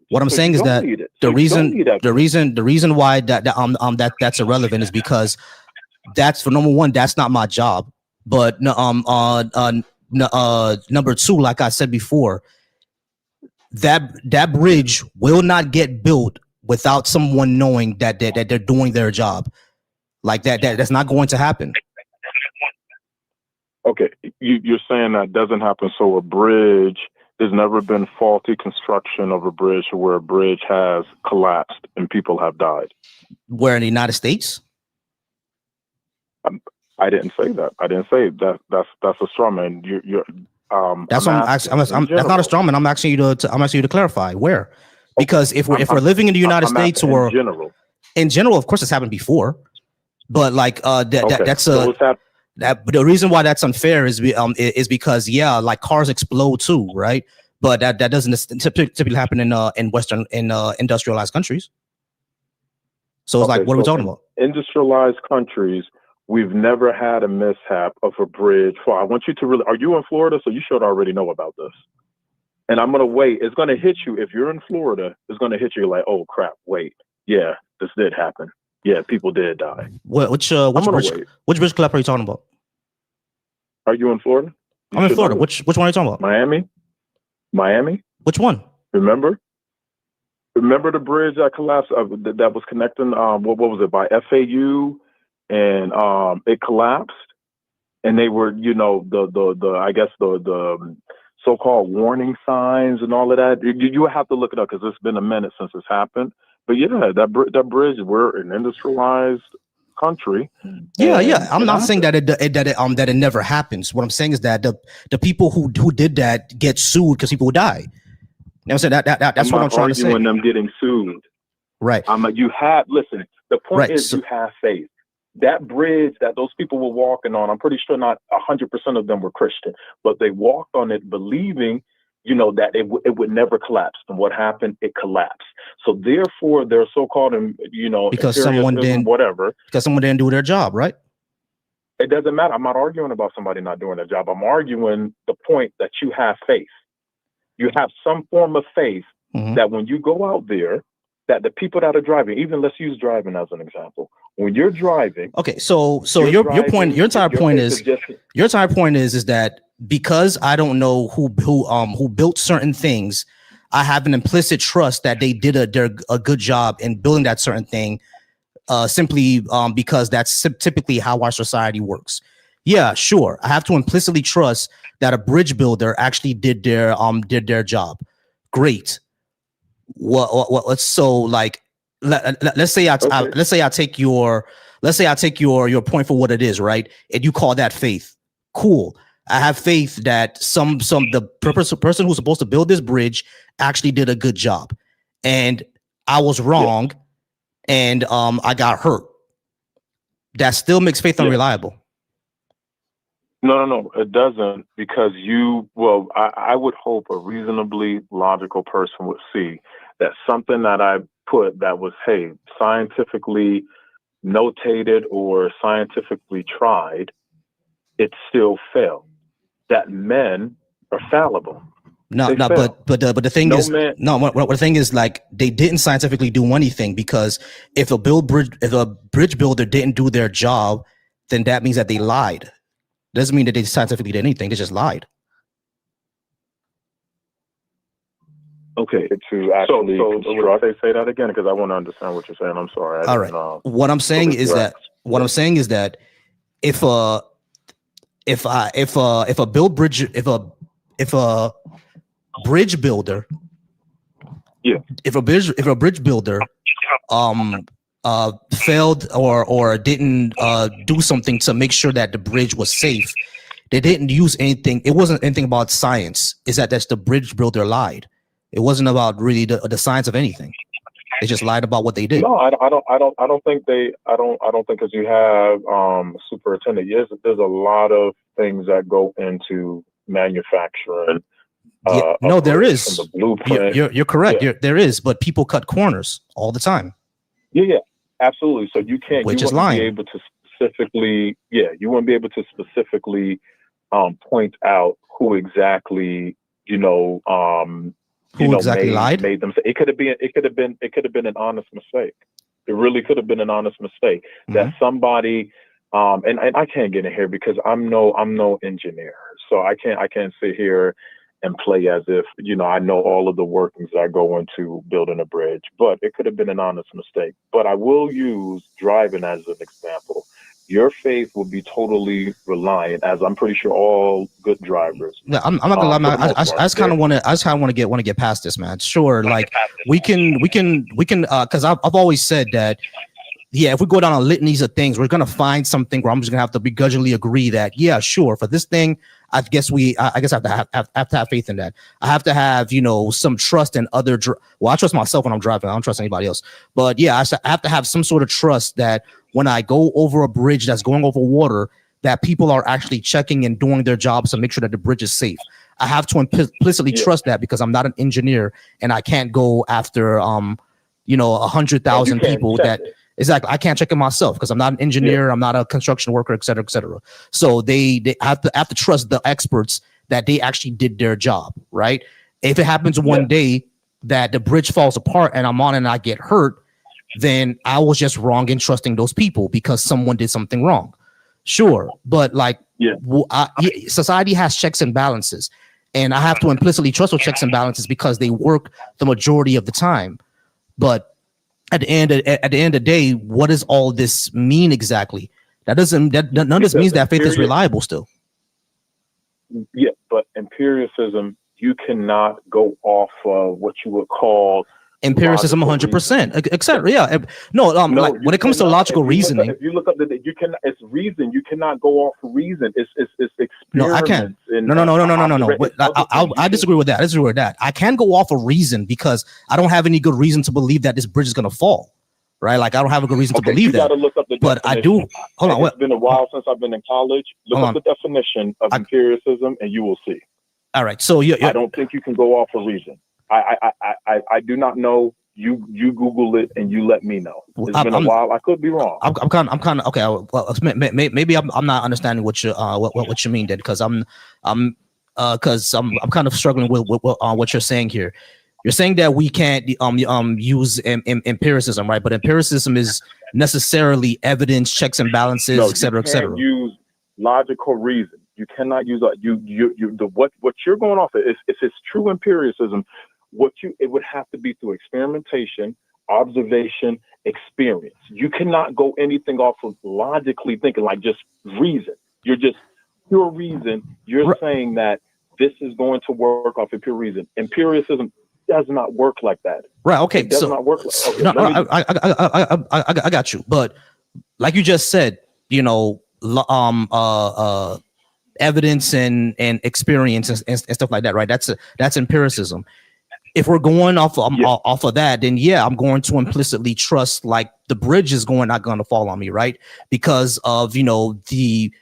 Speaker 1: what I'm saying is that the reason why that's irrelevant is because that's, for number one, that's not my job. But number two, like I said before, that bridge will not get built without someone knowing that they're doing their job. Like that's not going to happen.
Speaker 7: Okay, you're saying that doesn't happen. So a bridge, there's never been faulty construction of a bridge where a bridge has collapsed and people have died.
Speaker 1: Where, in the United States?
Speaker 7: I didn't say that. I didn't say that. That's a straw man.
Speaker 1: That's not a straw man. I'm asking you to clarify where, because if we're living in the United States, or in general, of course, it's happened before, but like that's a. But the reason why that's unfair is because, yeah, like, cars explode too, right? But that doesn't typically happen in Western industrialized countries. So it's like, what are we talking about?
Speaker 7: Industrialized countries, we've never had a mishap of a bridge. I want you to really. Are you in Florida? So you should already know about this. And I'm gonna wait. It's gonna hit you if you're in Florida. It's gonna hit you like, oh crap! Wait, yeah, this did happen. Yeah, people did die.
Speaker 1: Which bridge collapse are you talking about?
Speaker 7: Are you in Florida?
Speaker 1: I'm in Florida. Which one are you talking about?
Speaker 7: Miami?
Speaker 1: Which one?
Speaker 7: Remember the bridge that collapsed that was connecting what was it, by FAU, and it collapsed, and they were, the I guess the so-called warning signs and all of that. You have to look it up because it's been a minute since it's happened. But yeah, that bridge, we're an industrialized country.
Speaker 1: Yeah. I'm not saying that it never happens. What I'm saying is that the people who did that get sued because people die. You know what I'm saying? That's what I'm trying to say.
Speaker 7: When them getting sued,
Speaker 1: right?
Speaker 7: Listen. The point is, you have faith. That bridge that those people were walking on, I'm pretty sure not 100% of them were Christian, but they walked on it believing, that it would never collapse. And what happened? It collapsed. So therefore, they're so-called,
Speaker 1: because someone didn't do their job, right?
Speaker 7: It doesn't matter. I'm not arguing about somebody not doing their job. I'm arguing the point that you have faith. You have some form of faith that when you go out there that the people that are driving, even let's use driving as an example. When you're driving,
Speaker 1: okay, so your point, your entire point is that because I don't know who built certain things, I have an implicit trust that they did a good job in building that certain thing, simply because that's typically how our society works. Yeah, sure, I have to implicitly trust that a bridge builder actually did their job. Great. Let's say I take your point for what it is, right? And you call that faith. Cool. I have faith that the person who's supposed to build this bridge actually did a good job, and I was wrong, and I got hurt. That still makes faith unreliable.
Speaker 7: No, it doesn't, because I would hope a reasonably logical person would see that something that I put that was, hey, scientifically notated or scientifically tried, it still failed. That men are fallible.
Speaker 1: But the thing the thing is, like, they didn't scientifically do anything, because if a bridge builder didn't do their job, then that means that they lied. Doesn't mean that they scientifically did anything. They just lied.
Speaker 7: Okay, to actually say that again, because I want to understand what you're saying. I'm sorry.
Speaker 1: All right. What I'm saying is that if a bridge builder failed or didn't do something to make sure that the bridge was safe, they didn't use anything. It wasn't anything about science. That's the bridge builder lied. It wasn't about really the science of anything. They just lied about what they did.
Speaker 7: No, I don't think because you have superintendent. Yes, there's a lot of things that go into manufacturing.
Speaker 1: No, there is.
Speaker 7: The blueprint.
Speaker 1: You're correct. Yeah. There is, but people cut corners all the time.
Speaker 7: Yeah, absolutely. So you can't.
Speaker 1: Which
Speaker 7: you
Speaker 1: is lying.
Speaker 7: Be able to specifically. Yeah, you wouldn't be able to specifically point out who exactly
Speaker 1: lied?
Speaker 7: Made them. It could have been an honest mistake. It really could have been an honest mistake that somebody. And I can't get in here because I'm no engineer, so I can't sit here and play as if I know all of the workings that go into building a bridge. But it could have been an honest mistake. But I will use driving as an example. Your faith will be totally reliant, as I'm pretty sure all good drivers.
Speaker 1: Yeah, I'm not gonna lie, man. I just kind of want to get past this, man. Sure, like we can, because I've always said that. Yeah, if we go down a litany of things, we're gonna find something where I'm just gonna have to begrudgingly agree that, yeah, sure, for this thing, I guess I have to have faith in that. I have to have some trust in other. I trust myself when I'm driving. I don't trust anybody else. But yeah, I have to have some sort of trust that when I go over a bridge that's going over water, that people are actually checking and doing their jobs to make sure that the bridge is safe. I have to implicitly trust that, because I'm not an engineer and I can't go after 100,000 people that. Exactly. I can't check it myself because I'm not an engineer. I'm not a construction worker, et cetera, et cetera. So they have to trust the experts that they actually did their job, right? If it happens one day that the bridge falls apart and I'm on it and I get hurt, then I was just wrong in trusting those people because someone did something wrong. Sure. But society has checks and balances, and I have to implicitly trust those checks and balances because they work the majority of the time. But at the end of the day, what does all this mean exactly? None of this means that faith is reliable still.
Speaker 7: Yeah, but empiricism, you cannot go off of what you would call
Speaker 1: empiricism 100%, etc. Yeah, like when it comes to logical reasoning,
Speaker 7: if you look up it's reason. You cannot go off of reason. It's experiments.
Speaker 1: No, I can't. No. I disagree with that. I can go off of reason because I don't have any good reason to believe that this bridge is going to fall. Right? Like I don't have a good reason to believe that.
Speaker 7: Look up the
Speaker 1: but I do. Hold on.
Speaker 7: It's been a while since I've been in college. Look up the definition of empiricism, and you will see.
Speaker 1: All right. So
Speaker 7: I don't think you can go off of reason. I do not know. You Google it and you let me know. It's been a while. I could be wrong.
Speaker 1: I'm kind of okay. Well, maybe I'm not understanding what you mean then, because I'm kind of struggling with what you're saying here. You're saying that we can't use empiricism, right? But empiricism is necessarily evidence, checks and balances,
Speaker 7: No,
Speaker 1: et cetera, et cetera.
Speaker 7: use logical reason. You cannot use what you're going off of. If it's true empiricism, it would have to be through experimentation, observation, experience. You cannot go anything off of logically thinking, like just reason. You're just pure reason. You're saying that this is going to work off of pure reason. Empiricism does not work like that.
Speaker 1: Right. Okay.
Speaker 7: It does not work like that.
Speaker 1: Okay, I got you. But like you just said, you know, evidence and experience and stuff like that, right? That's empiricism. If we're going off of that, then yeah, I'm going to implicitly trust like the bridge is not going to fall on me, right? Because of, you know, the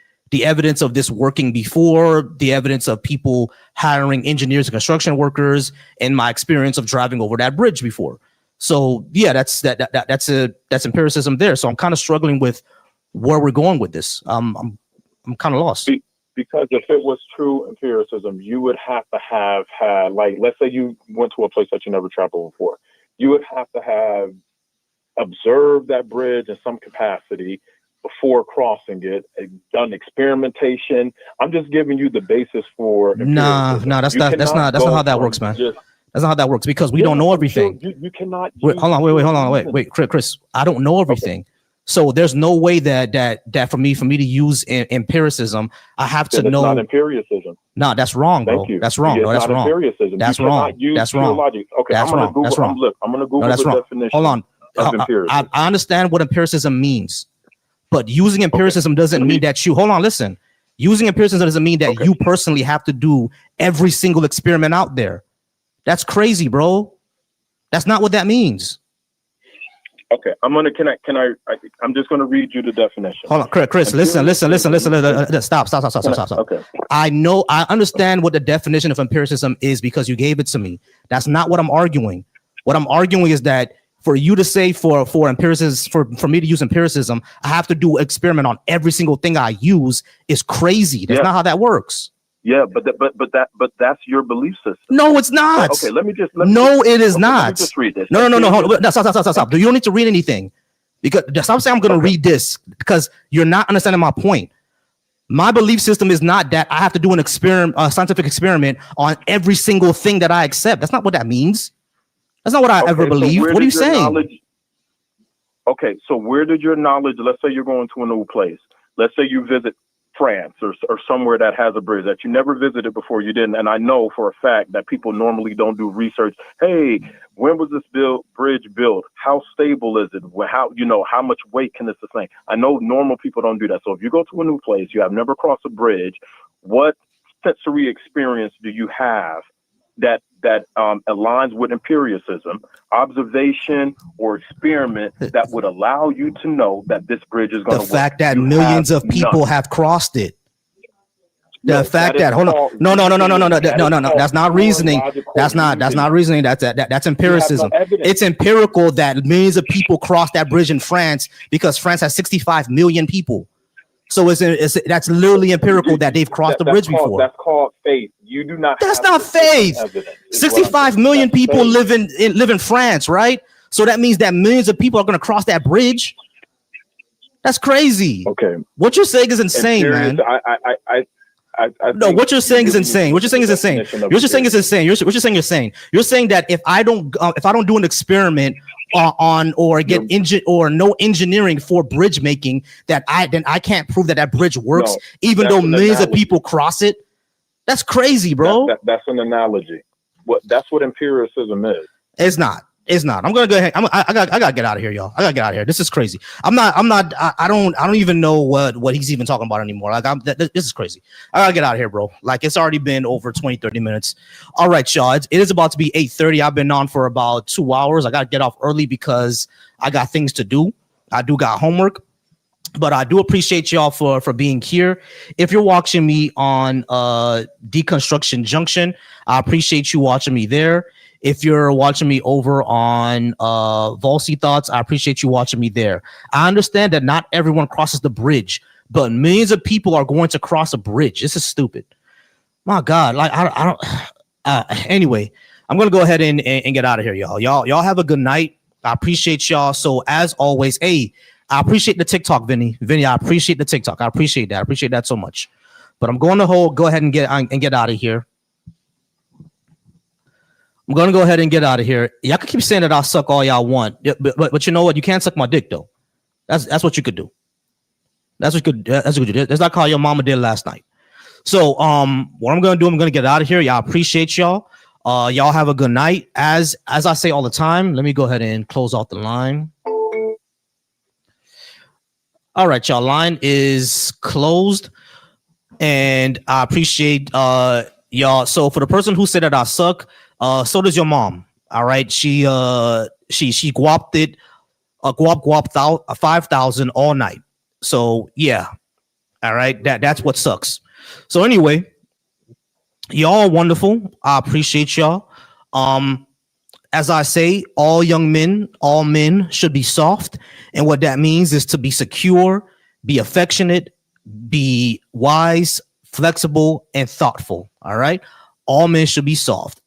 Speaker 1: evidence of this working before, the evidence of people hiring engineers and construction workers, and my experience of driving over that bridge before. So yeah, that's empiricism there. So I'm kind of struggling with where we're going with this. I'm kind of lost.
Speaker 7: Because if it was true empiricism, you would have to have had, like, let's say you went to a place that you never traveled before. You would have to have observed that bridge in some capacity before crossing it, done experimentation. I'm just giving you the basis for.
Speaker 1: No, that's not how that works, man. That's not how that works, because we don't know everything.
Speaker 7: You cannot.
Speaker 1: Hold on, Chris. I don't know everything. Okay. So there's no way that for me to use empiricism, I have to know.
Speaker 7: Not empiricism.
Speaker 1: No, that's wrong, bro. That's wrong. No, that's wrong.
Speaker 7: Empiricism.
Speaker 1: That's wrong. That's wrong.
Speaker 7: Logic. Okay,
Speaker 1: that's
Speaker 7: I'm gonna
Speaker 1: wrong.
Speaker 7: Google.
Speaker 1: That's wrong.
Speaker 7: I'm gonna Google
Speaker 1: the definition. Hold on. I understand what empiricism means, but using empiricism doesn't mean that you. Hold on. Listen. Using empiricism doesn't mean that you personally have to do every single experiment out there. That's crazy, bro. That's not what that means.
Speaker 7: Okay, I'm just gonna read you the definition.
Speaker 1: Hold on, Chris. Listen. Stop.
Speaker 7: Okay.
Speaker 1: I understand what the definition of empiricism is because you gave it to me. That's not what I'm arguing. What I'm arguing is that for you to say for empiricism, for me to use empiricism, I have to do experiment on every single thing I use is crazy. That's not how that works.
Speaker 7: Yeah, but that's your belief system.
Speaker 1: No, it's not.
Speaker 7: Okay,
Speaker 1: it is not.
Speaker 7: Let me just read this.
Speaker 1: No. Hold on. Stop. You don't need to read anything, because stop saying I'm going to read this, because you're not understanding my point. My belief system is not that I have to do an experiment, a scientific experiment on every single thing that I accept. That's not what that means. That's not what I ever believed. What are you saying?
Speaker 7: Okay, so where did your knowledge? Let's say you're going to a new place. Let's say you visit France or somewhere that has a bridge that you never visited before. You didn't, and I know for a fact that people normally don't do research. Hey, when was this bridge built? How stable is it? How much weight can it sustain? I know normal people don't do that. So if you go to a new place, you have never crossed a bridge, what sensory experience do you have that aligns with empiricism, observation, or experiment that would allow you to know that this bridge is going to work?
Speaker 1: The fact that millions of people have crossed it. The fact that hold on, no, that's not reasoning. That's not reasoning. That's empiricism. It's empirical that millions of people crossed that bridge in France because France has 65 million people. So that's literally empirical that they've crossed the bridge before.
Speaker 7: That's called faith. You do not.
Speaker 1: That's not faith. 65 million people live in France, right? So that means that millions of people are going to cross that bridge. That's crazy.
Speaker 7: Okay.
Speaker 1: What you're saying is insane, man. No, what you're saying is insane. What you're saying is insane. You're saying that if I don't do an experiment on or get or no engineering for bridge making, then I can't prove that bridge works, even though millions of people cross it. That's crazy, bro.
Speaker 7: That's an analogy. That's what empiricism is.
Speaker 1: It's not. I'm gonna go ahead. I gotta get out of here, y'all. I gotta get out of here. This is crazy. I don't even know what he's even talking about anymore. This is crazy. I gotta get out of here, bro. Like, it's already been over 20-30 minutes. All right, y'all. It is about to be 8:30. I've been on for about 2 hours. I gotta get off early because I got things to do. I do got homework. But I do appreciate y'all for being here. If you're watching me on Deconstruction Junction, I appreciate you watching me there. If you're watching me over on Volcy Thoughts, I appreciate you watching me there. I understand that not everyone crosses the bridge, but millions of people are going to cross a bridge. This is stupid. My God, like I don't. Anyway, I'm gonna go ahead and get out of here, y'all. Y'all have a good night. I appreciate y'all. So as always, hey, I appreciate the TikTok, Vinny. I appreciate the TikTok. I appreciate that. I appreciate that so much. But I'm going to go ahead and get out of here. I'm going to go ahead and get out of here. Y'all can keep saying that I'll suck all y'all want. But you know what? You can't suck my dick, though. That's what you could do. That's what you could do. That's not how your mama did last night. So what I'm going to do, I'm going to get out of here. Y'all appreciate y'all. Y'all have a good night. As I say all the time, let me go ahead and close out the line. All right, y'all. Line is closed. And I appreciate y'all. So for the person who said that I suck, so does your mom. All right. She guapped it, guapped out 5,000 all night. So yeah. All right. That's what sucks. So anyway, y'all are wonderful. I appreciate y'all. As I say, all men should be soft. And what that means is to be secure, be affectionate, be wise, flexible, and thoughtful. All right. All men should be soft.